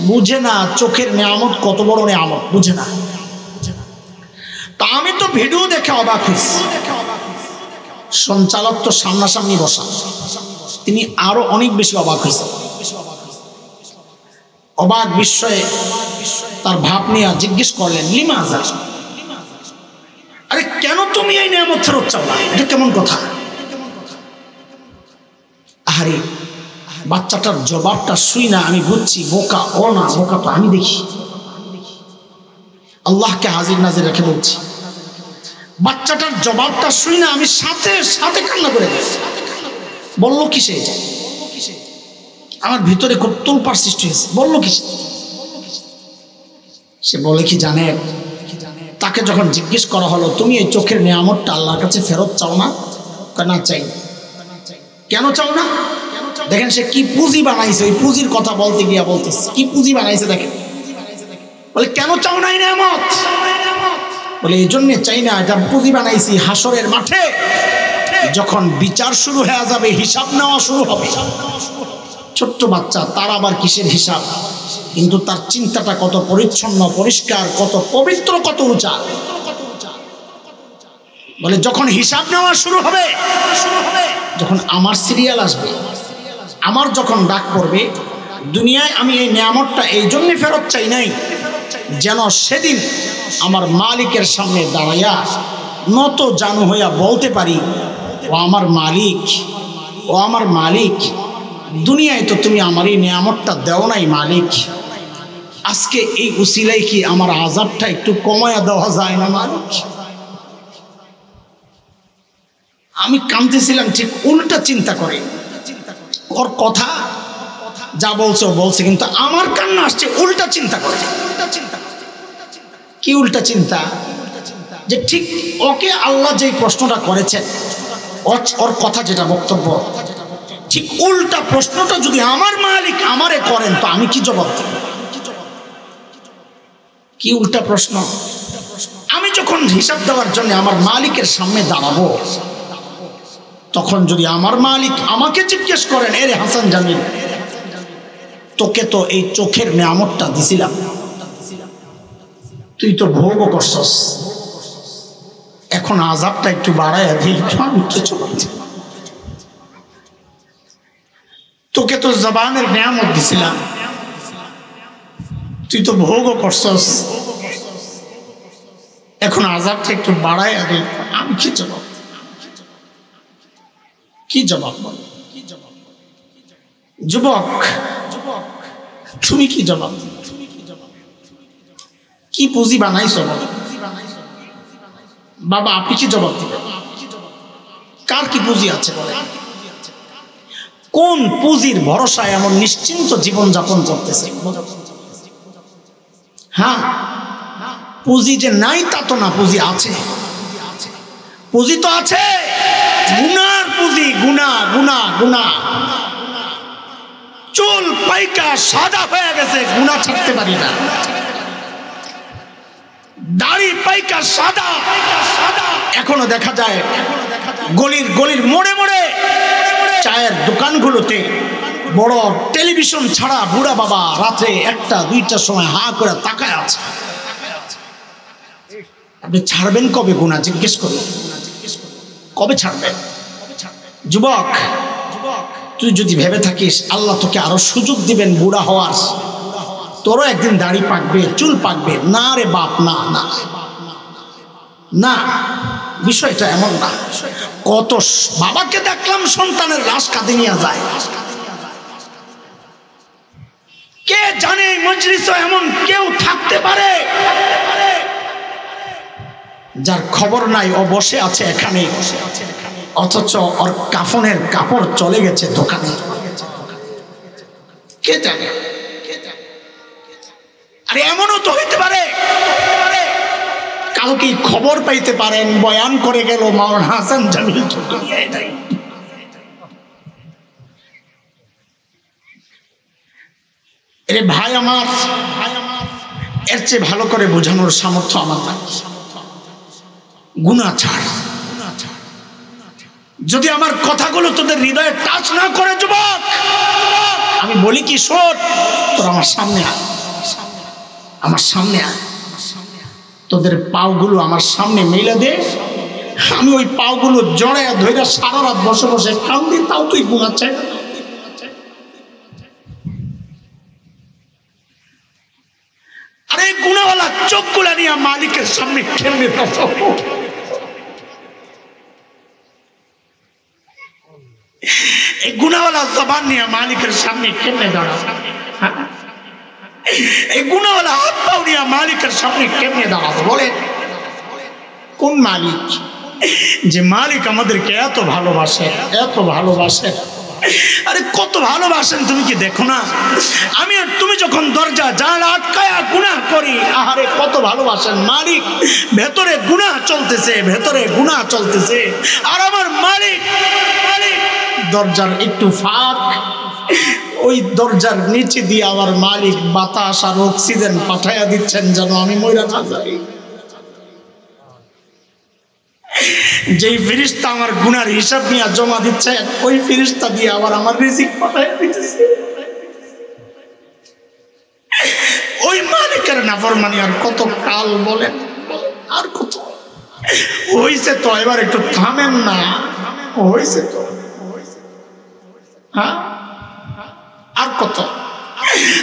বুঝে না চোখের নেয়ামত কত বড় নেয়ামত, বুঝে না। তা আমি তো ভিডিও দেখে অবাক হয়েছি, সঞ্চালক তো সামনাসামনি বসা, তিনি আরো অনেক বেশি অবাক হয়েছে। অবাক বিস্ময়ে তার ভাব নিয়ে জিজ্ঞেস করলেন, লিমাজা, আরে কেন তুমি এই নেয়ামত ফেরত চাও না? এটা কেমন কথা? আরে বাচ্চাটার জবাবটা শুই না আমি বুঝছি বোকা ও না, বোকা তো আমি দেখি। আল্লাহকে হাজির নাজির রেখে বলছি, বাচ্চাটার জবাবটা শুই না আমি সাথে সাথে কান্না করে গেছি। বললো কিসে? এটা আমার ভিতরে খুব তোলপাড় সৃষ্টি হয়েছে। বললো কিসে? সে বলে কি জানেন, তাকে যখন জিজ্ঞেস করা হলো তুমি এই চোখের নেয়ামতটা আল্লাহর কাছে ফেরত চাও না? না চাই। কেন চাও না? দেখেন সে কি পুঁজি বানাইছে, ওই পুঁজির কথা বলতে গিয়া বলতেছে কি পুঁজি বানাইছে। দেখেন বলে কেন চাও না এই নেয়ামত? বলে এই জন্য চাই না, এটা পুঁজি বানাইছি হাসরের মাঠে যখন বিচার শুরু হয়ে যাবে, হিসাব নেওয়া শুরু হবে। ছোট্ট বাচ্চা, তার আবার কিসের হিসাব? কিন্তু তার চিন্তাটা কত পরিচ্ছন্ন, পরিষ্কার, কত পবিত্র, কত উঁচা। বলে যখন হিসাব নেওয়া শুরু হবে, যখন আমার সিরিয়াল আসবে, আমার যখন ডাক পড়বে, দুনিয়ায় আমি এই নেয়ামতটা এই জন্য ফেরত চাই নাই যেন সেদিন আমার মালিকের সামনে দাঁড়াইয়া নত জানু হইয়া বলতে পারি, ও আমার মালিক, ও আমার মালিক, দুনিয়ায় তো তুমি আমার এই নেয়ামতটা দেও নাই মালিক, আজকে এই উসিলাই কি আমার আযাবটা একটু কমায়া দেওয়া যায় না মালিক? আমি কাঁদতেছিলাম, ঠিক উল্টা চিন্তা করে। ওর কথা যা বলছে, কিন্তু আমার কান্না আসছে উল্টা চিন্তা করে। কি উল্টা চিন্তা? যে ঠিক ওকে আল্লাহ যে প্রশ্নটা করেছেন, ওর কথা যেটা বক্তব্য, ঠিক উল্টা প্রশ্নটা যদি আমার মালিক আমারে করেন তো আমি কি জবাব দেব? কি উল্টা প্রশ্ন? আমি যখন হিসাব দেওয়ার জন্য আমার মালিকের সামনে দাঁড়াবো, তখন যদি আমার মালিক আমাকে জিজ্ঞেস করেন, এরে হাসান জামিল, তোকে তো এই চোখের নেয়ামতটা দিছিলাম, তুই তো ভোগ করছস, এখন আযাবটা একটু বাড়ায় দিই, আমি কিছু বলছি। তোকে তো জবানের নেয়ামত দিছিলাম, তুই তো ভোগও করছস, এখন আযাবটা একটু বাড়ায় দিই, আমি কি জবাব? কি জবাব বল? যুবক, তুমি কি জবাব? কি পুঁজি বানাইছো? বাবা আপনি কি জবাব দিবেন? কার কি পুঁজি আছে বলে? কোন পুঁজির ভরসায় এমন নিশ্চিন্ত জীবন যাপন করতেছে? হ্যাঁ, পুঁজি যে নাই তা তো না, পুঁজি আছে, পুঁজি তো আছে, গুনার পুঁজি, গুনাহ গুনাহ গুনাহ। চুল পাইকা সাদা হয়ে গেছে, গুনাহ ছাড়তে পারি না। দাড়ি পাইকা সাদা, এখনো দেখা যায় গলির মোড়ে মোড়ে চায়ের দোকানগুলোতে বড় টেলিভিশন ছাড়া বুড়া বাবা রাতে 1টা 2টার সময় হা করে তাকায় আছে। আপনি ছাড়বেন কবে গুনাহ? জিজ্ঞেস করুন, কবে ছাড়বেন? যুবক, তুই যদি ভেবে থাকিস আল্লাহ তোকে আরো সুযোগ দিবেন বুড়া হওয়ার, তোরও একদিন দাড়ি পাকবে, চুল পাকবে, না রে বাপ, না না না, বিষয়টা এমন না। কত বাবাকে দেখলাম সন্তানের লাশ কাঁদে নিয়ে যায়। কে জানে মজলিসে এমন কেউ থাকতে পারে যার খবর নাই, ও বসে আছে এখানে, অথচ ওর কাফনের কাপড় চলে গেছে দোকানে। কে জানে? আরে এমনও তো হইতে পারে কালকে খবর পাইতে পারেন বয়ান করে গেল মাওলানা হাসান জামিল দুনিয়ায় নাই। এরে ভাই আমার, এর চেয়ে ভালো করে বোঝানোর সামর্থ্য আমার নাই। গুনাহ ছাড়। যদি আমার কথাগুলো তোদের হৃদয়ে টাচ না করে যুবক, আমি বলি কি শোন, তোর আমার সামনে আয়, আমার সামনে আয়, তোদের পাওগুলো আমার সামনে মেলে দে, আমি ওই পাওগুলো জড়ায় ধরে সারা রাত বসে বসে কান্দি, তাও তুই গুনাহ চাই। আরে গুনাহওয়ালা চোখগুলা নিয়ে মালিকের সামনে কেমনে দাঁড়াবো? এই গুনাহওয়ালা জবান নিয়ে মালিকের সামনে কেমনে দাঁড়াবো? এই গুনাহওয়ালা হাত পাও নিয়ে মালিকের সামনে কেমনে দাঁড়াবো? বলে কোন মালিক? যে মালিক আমাদেরকে এত ভালোবাসে, এত ভালোবাসে। আরে কত ভালোবাসেন তুমি কি দেখো না? আমি আর তুমি যখন দরজা জানালা আটকায়া গুনাহ করি, আহারে কত ভালোবাসেন মালিক। ভেতরে গুনাহ চলতেছে, ভেতরে গুনাহ চলতেছে, আর আমার মালিক দরজার একটু ফাঁক, ওই দরজার নিচে দিয়ে আমার মালিক বাতাস আর অক্সিজেন পাঠাইয়া দিচ্ছেন যেন আমি মইরা না যাই। যেই ফেরেশতা আমার গুনার হিসাব নিয়ে জমা দিচ্ছে, ওই ফেরেশতা দিয়ে আবার আমার রিজিক পাঠাইয়া দিতেছে। ওই মালিকের নাফরমানি আর কত কাল বলেন? আর কত হইছে তো, এবার একটু থামেন না, হইছে তো, হ্যাঁ আর কত?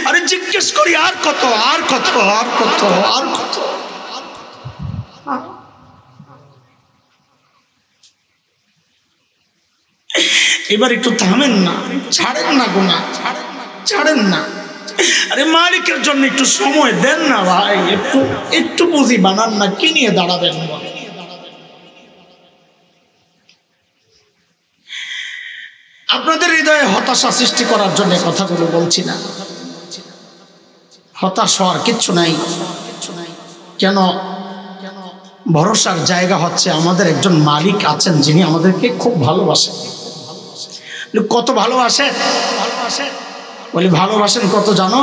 আরে জিজ্ঞেস করি আর কত, আর কত, আর কত, আর কত? এবার একটু থামেন না, ছাড়েন না গুনাহ, ছাড়েন না। আরে মালিকের জন্য একটু সময় দেন না ভাই, একটু একটু বুঝি বানান না, কি নিয়ে দাঁড়াবেন? আপনাদের হৃদয়ে হতাশা সৃষ্টি করার জন্য কথাগুলো বলছি না। হতাশ হওয়ার কিচ্ছু নাই। কেন? ভরসার জায়গা হচ্ছে আমাদের একজন মালিক আছেন যিনি আমাদেরকে খুব ভালোবাসেন। কত ভালোবাসেন? বলি ভালোবাসেন কত জানো?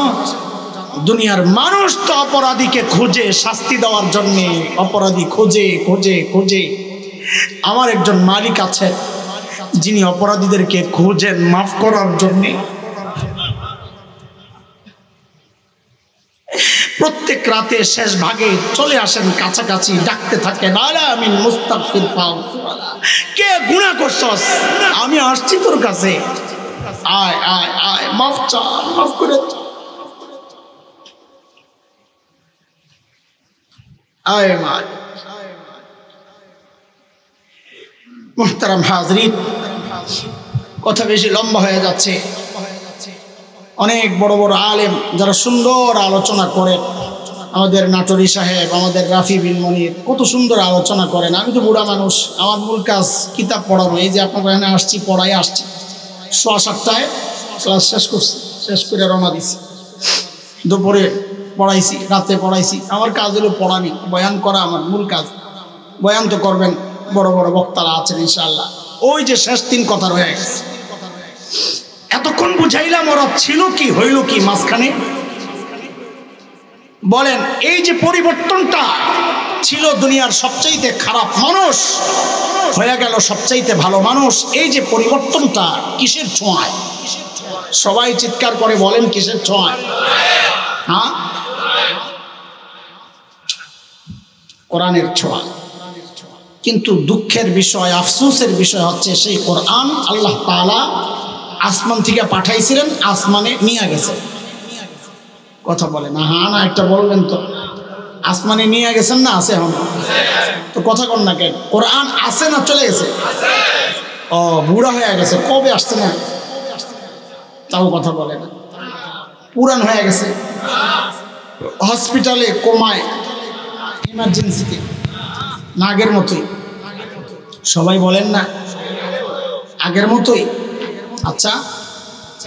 দুনিয়ার মানুষ তো অপরাধীকে খোঁজে শাস্তি দেওয়ার জন্য, অপরাধী খোঁজে খোঁজে খোঁজে। আমার একজন মালিক আছে যিনি অপরাধীদেরকে খোঁজেন মাফ করার জন্য। প্রত্যেক রাতে শেষ ভাগে চলে আসেন কাছাকাছি, ডাকতে থাকেন, আলামিন মুস্তাগফির ফাগফিরলাহ। কে গুনাহ করছস? আমি আসছি তোর কাছে, আয় আয় আয়, মাফ চা, মাফ করে আয় মা। মুহতারাম হাজরিন, কথা বেশি লম্বা হয়ে যাচ্ছে। অনেক বড় বড় আলেম যারা সুন্দর আলোচনা করেন, আমাদের নাটোরি সাহেব, আমাদের রাফি বিন মনির কত সুন্দর আলোচনা করেন। আমি তো বুড়া মানুষ, আমার মূল কাজ কিতাব পড়ানো। এই যে আপনার এখানে আসছি, পড়াই আসছি, 7:30 ক্লাস শেষ করছি, শেষ করে রওনা দিছি। দুপুরে পড়াইছি, রাতে পড়াইছি। আমার কাজ হলো পড়ানি, বয়ান করা আমার মূল কাজ। বয়ান তো করবেন বড় বড় বক্তারা আছেন ইনশাআল্লাহ। ওই যে শেষ 3 কথা রয়ে গেছে, এতক্ষণ বুঝাইলাম, ওরা ছিল কি হইল কি মাঝখানে? বলেন, এই যে পরিবর্তনটা ছিল, দুনিয়ার সবচাইতে খারাপ মানুষ হয়ে গেল সবচাইতে ভালো মানুষ। এই যে পরিবর্তনটা কিসের ছোঁয়ায়? সবাই চিৎকার করে বলেন, কিসের ছোঁয়ায়? হ্যাঁ, কোরআনের ছোঁয়া। কিন্তু দুঃখের বিষয়, আফসোসের বিষয় হচ্ছে সেই কোরআন আল্লাহ তাআলা আসমান থেকে পাঠাইছিলেন, আসমানে নিয়ে গেছে। কথা বলে না, হ্যাঁ না একটা বলবেন তো। আসমানে নিয়ে গেছেন না আছে এখন? তো কথা কন না কেন? কোরআন আছে না চলে গেছে? ও বুড়া হয়ে গেছে, কবে আসছে না তাও কথা বলে না। পুরান হয়ে গেছে, হসপিটালে, কোমায়, ইমার্জেন্সিতে, না আগের মতোই? সবাই বলেন না আগের মতোই। আচ্ছা,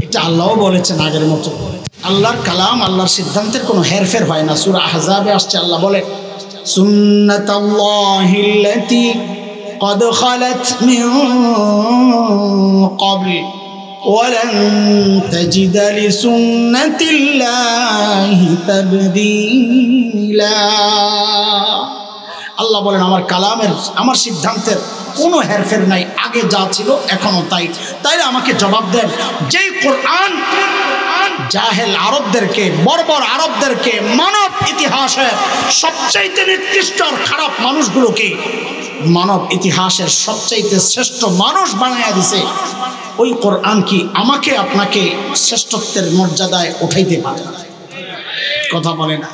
এটা আল্লাহও বলেছেন আগের মতো। আল্লাহর কালাম, আল্লাহর সিদ্ধান্তের কোনো হেরফের হয় না। সূরা আহজাবে আসছে, আল্লাহ বলেন সুন্নাতাল্লাহিল্লাতী قد خلت من قبل ولن تجد لسنة الله تبديلا। আল্লাহ বলেন আমার কালামের, আমার সিদ্ধান্তের কোনো হেরফের নাই, আগে যা ছিল এখনো তাই। তাইলে আমাকে জবাব দেন, যেই কোরআন জাহেল আরবদেরকে, বর্বর আরবদেরকে, মানব ইতিহাসের সবচাইতে নিকৃষ্ট আর খারাপ মানুষগুলোকে মানব ইতিহাসের সবচাইতে শ্রেষ্ঠ মানুষ বানাইয়া দিছে, ওই কোরআন কি আমাকে আপনাকে শ্রেষ্ঠত্বের মর্যাদায় উঠাইতে পারে? কথা বলে না,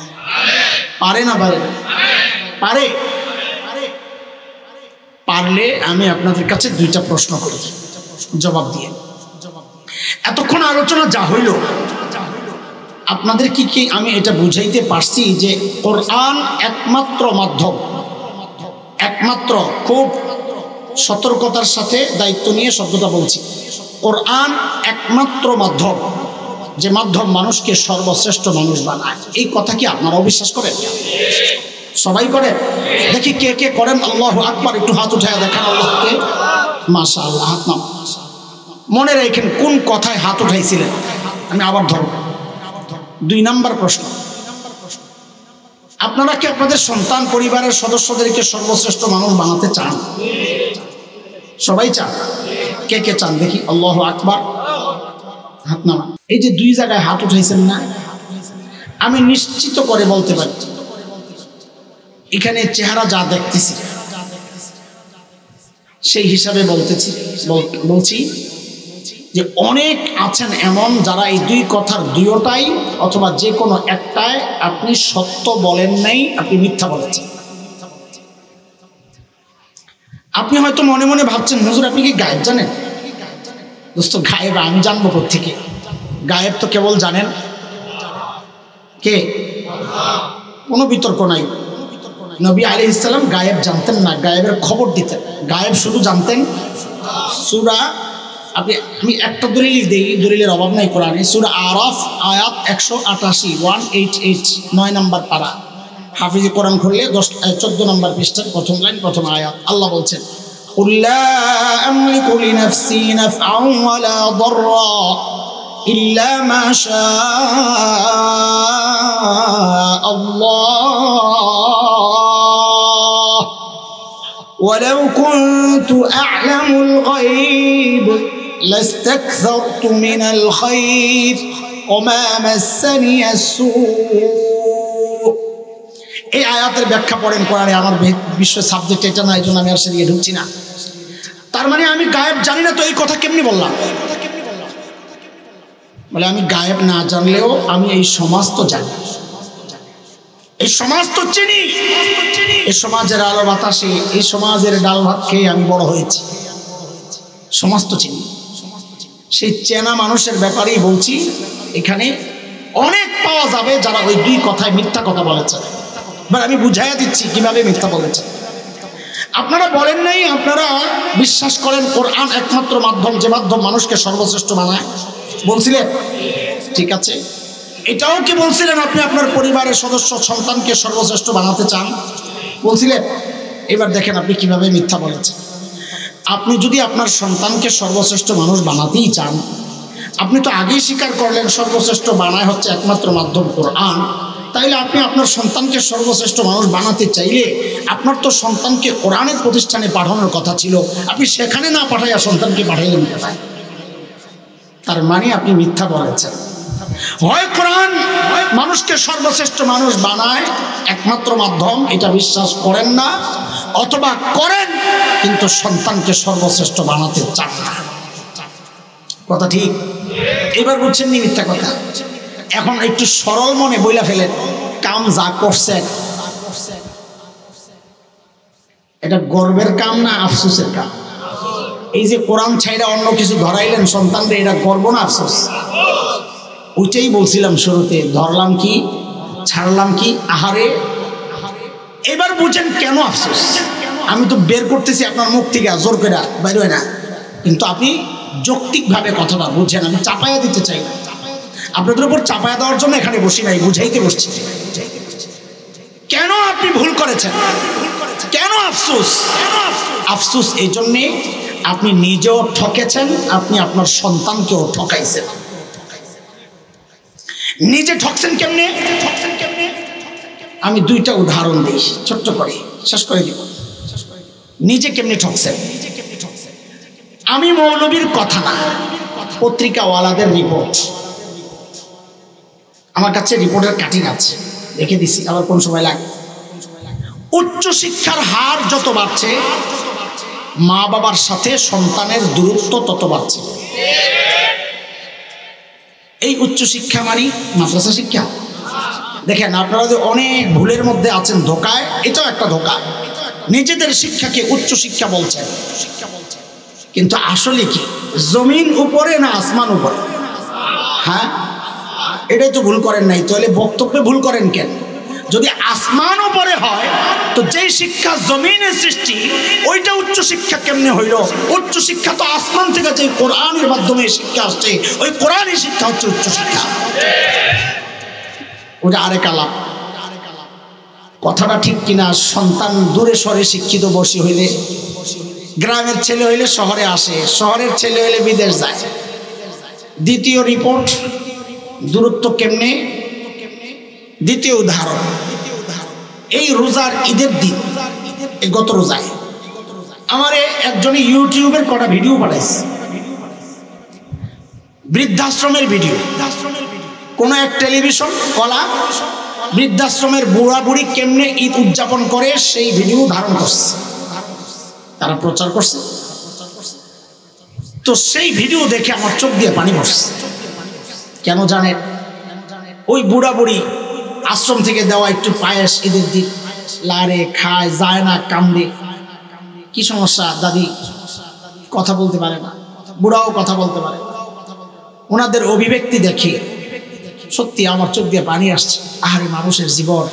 পারে না? পারে না? পারে। পারলে আমি আপনাদের কাছে দুইটা প্রশ্ন করি, জবাব দিয়ে। এতক্ষণ আলোচনা যা হইল, আপনাদের কি আমি এটা বুঝাইতে পারছি যে কোরআন একমাত্র মাধ্যম, একমাত্র, খুব সতর্কতার সাথে দায়িত্ব নিয়ে শব্দটা বলছি, কোরআন একমাত্র মাধ্যম, যে মাধ্যম মানুষকে সর্বশ্রেষ্ঠ মানুষ বানায়। এই কথা কি আপনারা অবিশ্বাস করেন? সবাই করেন? দেখি কে কে করেন। আল্লাহু আকবার, একটু হাত উঠায় দেখান আল্লাহকে। মাশাআল্লাহ, হাত নাম। মনে রাখেন কোন কথায় হাত উঠাইছিলেন, আমি আবার ধরব। 2 নম্বর প্রশ্ন, আপনারা কি আপনাদের সন্তান পরিবারের সদস্যদেরকে সর্বশ্রেষ্ঠ মানুষ বানাতে চান? সবাই চান? কে কে চান দেখি? আল্লাহু আকবার, হাত নামান। এই যে 2 জায়গায় হাত উঠাইছেন না, আমি নিশ্চিত করে বলতে পারি এখানে চেহারা যা দেখতেছি সেই হিসাবে বলছি যে অনেক আছেন এমন যারা এই 2 কথার 2টাই অথবা যে কোনো একটায় আপনি সত্য বলেন নাই, আপনি মিথ্যা বলেছেন। আপনি হয়তো মনে মনে ভাবছেন, হুজুর আপনি কি গায়েব জানেন? দোস্ত, গায়েব আমি জানবো কোত্থেকে? গায়েব তো কেবল জানেন কে? কোনো বিতর্ক নাই। নবী আলাইহিস সালাম গায়েব জানতেন না, গায়েবের খবর দিতেন। গায়েব শুধু জানতেন সূরা, আমি একটা দলিল দেই, দলিলের অভাব নাই কোরআনে। সূরা আরাফ আয়াত 188, 188, 9 নম্বর পারা। হাফিজি কোরআন খুললে 14 নম্বর পৃষ্ঠার প্রথম লাইন, প্রথম আয়াত। আল্লাহ বলছেন قُل لَّا أَمْلِكُ لِنَفْسِي نَفْعًا وَلَا ضَرًّا إِلَّا مَا شَاءَ اللَّهُ وَلَوْ كُنتُ أَعْلَمُ الْغَيْبَ لَاسْتَكْثَرْتُ مِنَ الْخَيْرِ وَمَا مَسَّنِيَ السُّوءُ। এই আয়াতের ব্যাখ্যা পড়েন কোরআনে। আমার বিশ্ব সাবজেক্ট এটা না, এই জন্য আমি আর সেদিকে ঢুকছি না। তার মানে আমি গায়েব জানি না, তো এই কথা কেমনি বললাম? বলে আমি গায়েব না জানলেও আমি এই সমাজ তো জানি, এই সমাজ তো চিনি, এই সমাজের আলো বাতাসে, এই সমাজের ডাল ভাত খেয়ে আমি বড় হয়েছি, সমাজ তো চিনি। সেই চেনা মানুষের ব্যাপারেই বলছি, এখানে অনেক পাওয়া যাবে যারা ওই 2 কথায় মিথ্যা কথা বলেছে। এবার আমি বুঝাইয়া দিচ্ছি কিভাবে মিথ্যা বলেছে। আপনারা বলেন নাই, আপনারা বিশ্বাস করেন কোরআন একমাত্র মাধ্যম, যে মাধ্যম মানুষকে সর্বশ্রেষ্ঠ বানায়, বলছিলেন? ঠিক আছে, এটাও কি বলছিলেন আপনি আপনার পরিবারের সদস্য সন্তানকে সর্বশ্রেষ্ঠ বানাতে চান? বলছিলেন। এবার দেখেন আপনি কিভাবে মিথ্যা বলেছেন। আপনি যদি আপনার সন্তানকে সর্বশ্রেষ্ঠ মানুষ বানাতেই চান, আপনি তো আগেই স্বীকার করলেন সর্বশ্রেষ্ঠ বানায় হচ্ছে একমাত্র মাধ্যম কোরআন। তাইলে আপনি আপনার সন্তানকে সর্বশ্রেষ্ঠ মানুষ বানাতে চাইলে আপনার তো সন্তানকে কোরআনের প্রতিষ্ঠানে পাঠানোর কথা ছিল, আপনি সেখানে না পাঠাইয়া সন্তানকে পাঠাইলেন কোথায়? তার মানে আপনি মিথ্যা বলেছেন। হয় কোরআন মানুষকে সর্বশ্রেষ্ঠ মানুষ বানায় একমাত্র মাধ্যম, এটা বিশ্বাস করেন না, অথবা করেন কিন্তু সন্তানকে সর্বশ্রেষ্ঠ বানাতে চান না। কথা ঠিক? এবার বুঝছেন নি মিথ্যা কথা? এখন একটু সরল মনে বইলা ফেলেন, কাম যা করছেন এটা গর্বের কাম না আফসোসের কাম? এই যে কোরআন ছাইরা অন্য কিছু ধরাইলেন সন্তানদের, এটা গর্ব না আফসোস? ওইটাই বলছিলাম শুরুতে, ধরলাম কি ছাড়লাম কি, আহারে। এবার বুঝেন কেন আফসোস। আমি তো বের করতেছি আপনার মুখ থেকে, জোর করে বাইর হয় না, কিন্তু আপনি যৌক্তিকভাবে কথাটা বুঝেন। আমি চাপায়া দিতে চাই না, আপনাদের উপর চাপায়া দেওয়ার জন্য এখানে বসি নাই, বুঝাইতে বসছি। কেন আপনি ভুল করেছেন, কেন আফসোস? আফসোস এই জন্যে আপনি নিজেও ঠকেছেন, আপনি আপনার সন্তানকেও ঠকাইছেন। নিজে ঠকছেন কেমনে? আমি দুইটা উদাহরণ দিই, ছোট্ট করে শেষ করে দিব। নিজে কেমনে ঠকছেন? আমি মৌলবীর কথা না, পত্রিকাওয়ালাদের রিপোর্ট। আমার কাছে রিপোর্টের কাটিং আছে, দেখে দিছি, আবার কোন সময় লাগে। উচ্চ শিক্ষার হার যত বাড়ছে, মা বাবার সাথে সন্তানের দূরত্ব তত বাড়ছে। এই উচ্চ শিক্ষা মানে মাদ্রাসা শিক্ষা। দেখেন আপনারা যে অনেক ভুলের মধ্যে আছেন, ধোকায়, এটাও একটা ধোকা। নিজেদের শিক্ষাকে উচ্চ শিক্ষা বলছেন, কিন্তু আসলে কি জমিন উপরে না আসমান উপরে? হ্যাঁ, এটাই তো ভুল করেন নাই, তাহলে বক্তব্যে ভুল করেন কেন? যদি আসমান উপরে হয় তো যেই শিক্ষা জমিনের সৃষ্টি, ওইটা উচ্চ শিক্ষা কেমনে হইল? উচ্চ শিক্ষা তো আসমান থেকে যে কোরআনের মাধ্যমে শিক্ষা আসছে, ওই কোরআনের শিক্ষা হচ্ছে উচ্চ শিক্ষা। ওটা আরেক আলাপ। কথাটা ঠিক কিনা? সন্তান দূরে সরে শিক্ষিত বসি হইলে, গ্রামের ছেলে হইলে শহরে আসে, শহরের ছেলে হইলে বিদেশ যায়। দ্বিতীয় রিপোর্ট, দূরত্ব কেমনে? দ্বিতীয় উদাহরণ, এই রোজার ঈদের দিন, এই গত রোজায় আমার একজনে ইউটিউবের কটা ভিডিও পাঠাইছে, বৃদ্ধাশ্রমের ভিডিও। কোন এক টেলিভিশন কলা বৃদ্ধাশ্রমের বুড়া বুড়ি কেমনে ঈদ উদযাপন করে সেই ভিডিও ধারণ করছে, তারা প্রচার করছে। তো সেই ভিডিও দেখে আমার চোখ দিয়ে পানি পড়ছে। কেন জানেন? ওই বুড়া বুড়ি আশ্রম থেকে দেওয়া একটু পায়েস ঈদের দিন লারে খায়, যায় না, কান্দে। কি সমস্যা দাদি? কথা বলতে পারে না, বুড়াও কথা বলতে পারে। ওনাদের অভিব্যক্তি দেখে সত্যি আমার চোখ দিয়ে পানি আসছে। আহারে মানুষের জীবন।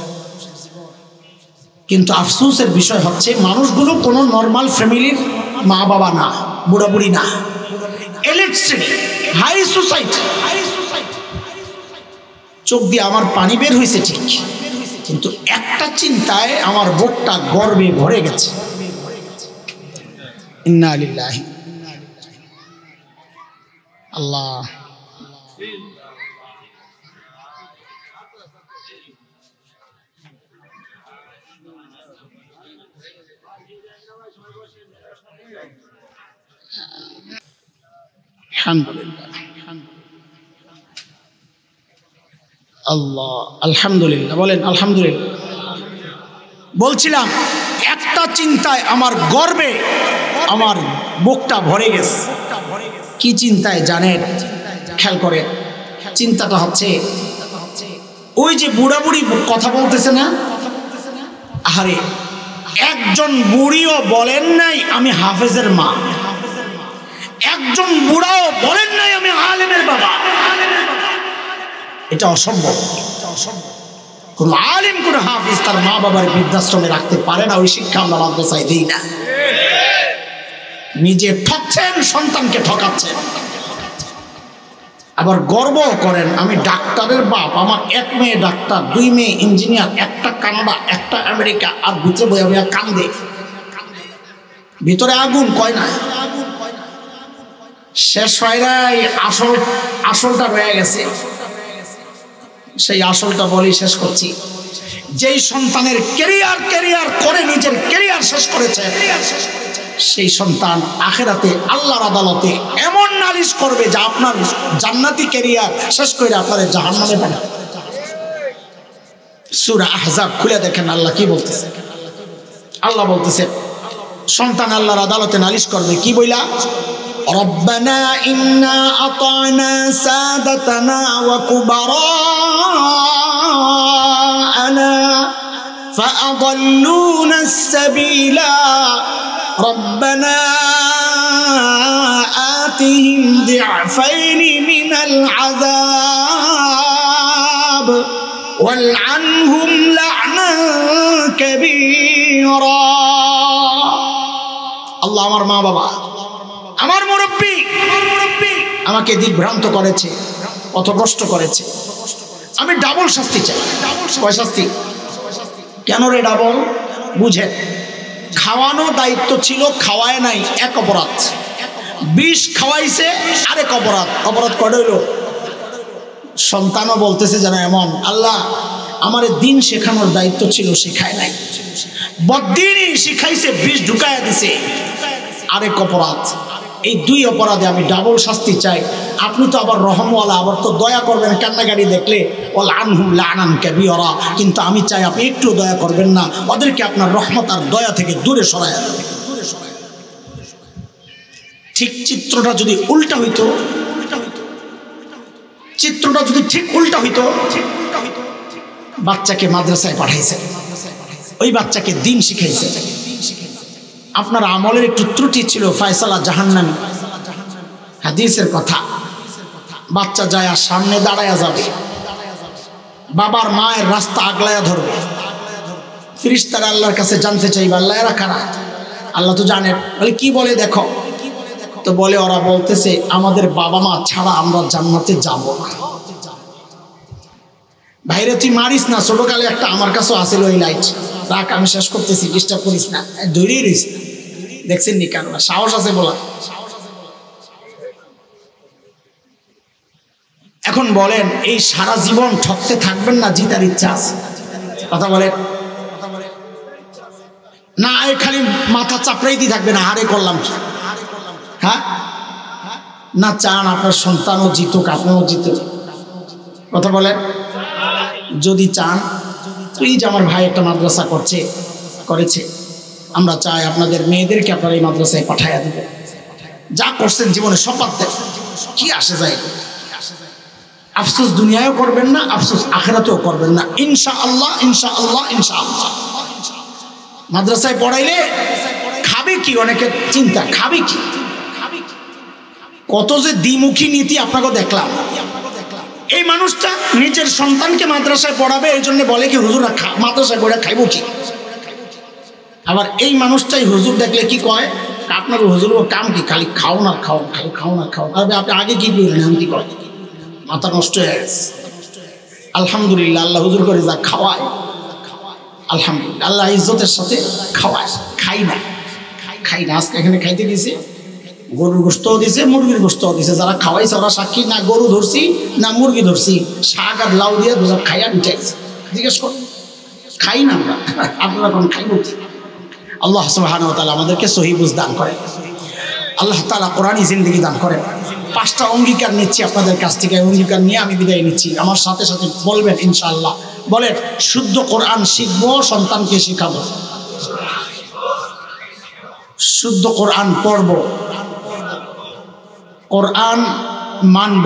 কিন্তু আফসোসের বিষয় হচ্ছে মানুষগুলো কোনো নর্মাল ফ্যামিলির মা বাবা না, বুড়া বুড়ি না, এলিট শ্রেণী, হাই সোসাইটি। চোখ দিয়ে আমার পানি বের হয়েছে ঠিক, কিন্তু একটা চিন্তায় আমার বুকটা গর্বে ভরে গেছে। ইন্না লিল্লাহি আল্লাহ। আল্লাহ, আলহামদুলিল্লাহ বলেন আলহামদুলিল্লাহ। বলছিলাম একটা চিন্তায় আমার গর্বে আমার বুকটা ভরে গেছে। কি চিন্তায় জানেন? খেয়াল করেন, চিন্তাটা হচ্ছে ওই যে বুড়া বুড়ি কথা বলতেছে না, আহারে একজন বুড়িও বলেন নাই আমি হাফেজের মা, একজন বুড়াও বলেন নাই আমি আলেমের বাবা। এটা অসম্ভব। কোন আলেম কোন হাফিজ তার মা বাবার বৃদ্ধাশ্রমে রাখতে পারে না। ওই শিক্ষা আমরা মাদ্রাসায় দিই না। নিজে ঠকছেন, সন্তানকে ঠকাচ্ছেন, আবার গর্ব করেন আমি ডাক্তারের বাপ, আমার এক মেয়ে ডাক্তার, দুই মেয়ে ইঞ্জিনিয়ার, একটা কানাডা, একটা আমেরিকা, আর ভিতরে বইয়া বইয়া কান্দে। ভিতরে আগুন কয় না, শেষ হয় নাই, আসলটা রয়ে গেছে। সেই আসলটা বলি, শেষ করছি। যেই সন্তানের ক্যারিয়ার করে নিজের ক্যারিয়ার শেষ করেছে, সেই সন্তান আখিরাতে আল্লাহর আদালতে এমন নালিশ করবে যে আপনার জান্নাতি ক্যারিয়ার শেষ করে আপনাদের জাহান্নামে পাঠাবে। সূরা আহজাব খুলে দেখেন আল্লাহ কি বলতেছে। আল্লাহ বলতেছে সন্তান আল্লাহর আদালতে নালিশ করবে কি বইলা? ربنا إنا أطعنا سادتنا وكبراءنا فأضلونا السبيلا ربنا آتهم ضعفين من العذاب والعنهم لعنا كبيرا আল্লাহ আমার মা বাবা আমার মুরব্বি আমাকে দিকভ্রান্ত করেছে, পথভ্রষ্ট করেছে, আমি ডাবল শাস্তি চাই। কয় শাস্তি? কেন রে ডাবল? বুঝেন, খাওয়ানো দায়িত্ব ছিল, খাওয়ায় নাই, এক অপরাধ। বিষ খাওয়াইছে, আরেক অপরাধ। অপরাধ কয়টা হইল? সন্তানও বলতেছে যেন এমন, আল্লাহ আমার দিন শেখানোর দায়িত্ব ছিল, শেখায় নাই, বদ্দিনই শিখাইছে, বিষ ঢুকাইয়া দিছে, আরেক অপরাধ। এই দুই অপরাধে আমি ডাবল শাস্তি চাই। আপনি তো আবার রহমওয়ালা, আবার তো দয়া করবেন কান্নাকাটি দেখলে, ওয়াল আনহুম লানান কাবীরা। কিন্তু আমি চাই আপনি একটু দয়া করবেন না, ওদেরকে আপনার রহমত আর দয়া থেকে দূরে সরায়। ঠিক চিত্রটা যদি উল্টা হইতো, চিত্রটা যদি ঠিক উল্টা হইতো, বাচ্চাকে মাদ্রাসায় পাঠাইছে, ওই বাচ্চাকে দিন শিখাইছে, আপনার আমলের একটু ত্রুটি ছিল, ফয়সালা জাহান্নামী। হাদিসের কথা, বাচ্চা যায় আর সামনে দাঁড়ায়া যাবে, বাবার মায়ের রাস্তা আগলায়া ধরবে, ফেরেশতারা আল্লাহর কাছে জানতে চাইবে, আল্লাহ এরা কারা? আল্লাহ তো জানেন। বলে কি বলে দেখো, তো বলে ওরা বলতেছে আমাদের বাবা মা ছাড়া আমরা জান্নাতে যাব না। ভাইরে তুই মারিস না, ছোটকালে একটা আমার কাছেও আসিল ওই লাইট, রাখ আমি শেষ করতেছি, ডিস্টার্ব করিস না, দৌড়িয়ে রইস। দেখছেন নি কেন? সাহস আছে বলা। এখন বলেন, এই সারা জীবন ঠকতে থাকবেন না জিতার ইচ্ছা আছে? কথা বলেন না, এই খালি মাথা চাপড়াইতে থাকবে না, হারে করলাম কি? হ্যাঁ না, চান আপনার সন্তানও জিতুক, আপনিও জিতুক? কথা বলেন, যদি চান, তুই যে আমার ভাই একটা মাদ্রাসা করেছে, আমরা চাই আপনাদের মেয়েদেরকে আপনারা এই মাদ্রাসায় পাঠাইয়া দিবেন। যা করছেন জীবনে সব বাদ দেন, কি আসে যায়? আফসোস দুনিয়ায়ও করবেন না, আফসোস আখিরাতেও করবেন না, ইনশাআল্লাহ ইনশাআল্লাহ ইনশাআল্লাহ। মাদ্রাসায় পড়াইলে খাবে কি? অনেকে চিন্তা, খাবে কি? কত যে দ্বিমুখী নীতি আপনাকে দেখলাম। এই মানুষটা নিজের সন্তানকে মাদ্রাসায় পড়াবে, এই জন্য বলে কি হুজুরা মাদ্রাসায় পড়া খাইব কি? আবার এই মানুষটাই হুজুর দেখলে কি কয়, আপনার হুজুর কাম কি? খালি খাও না খাও, খালি খাও না খাও। আপনি আগে কি করলেন, আমি কি কয়? মাথা নষ্ট হয়ে গেছে। আলহামদুলিল্লাহ, আল্লাহ হুজুর করে যা খাওয়ায়, আলহামদুলিল্লাহ, আল্লাহ ইজ্জতের সাথে খাওয়ায়। খাই না, খাই না। আজকে এখানে খাইতে দিয়েছে, গরুর গোস্তও দিছে, মুরগির গোস্তও দিছে। যারা খাওয়াইছে ওরা সাক্ষী, না গরু ধরছি না মুরগি ধরছি, শাক আর লাউ দিয়ে দুজন খাইয়া মিটাইছে। জিজ্ঞেস কর, খাই না আমরা, আপনারা কোন খাইব কি? আল্লাহ সুবহানাহু ওয়া তাআলা আমাদেরকে সহি বুঝ দান করেন, আল্লাহ তাআলা কোরআনী জিন্দেগি দান করেন। 5টা অঙ্গীকার নিচ্ছি আপনাদের কাছ থেকে, অঙ্গীকার নিয়ে আমি বিদায় নিচ্ছি। আমার সাথে সাথে বলবেন ইনশাআল্লাহ। বলেন, শুদ্ধ কোরআন শিখবো, সন্তানকে শিখাবো, শুদ্ধ কোরআন পড়ব, কোরআন মানব,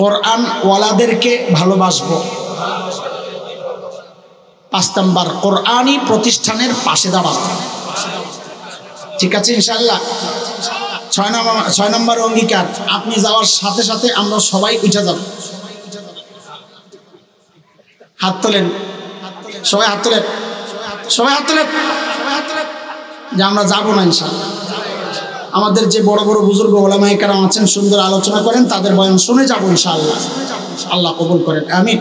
কোরআন ওয়ালাদেরকে ভালোবাসবো। 5 নম্বর, কোরআনই প্রতিষ্ঠানের পাশে দাঁড়াবো। ঠিক আছে ইনশাআল্লাহ। 6 নম্বর অঙ্গীকার, আপনি যাওয়ার সাথে সাথে আমরা সবাই উঠে যাব। হাত তোলেন, সবাই হাত তোলেন, সবাই হাত তোলেন, যে আমরা যাবো না ইনশাআল্লাহ। আমাদের যে বড় বড় বুজুর্গ ওলামায়ে কেরাম আছেন, সুন্দর আলোচনা করেন, তাদের বয়ান শুনে যাবো ইনশাআল্লাহ। আল্লাহ কবুল করেন, আমিন।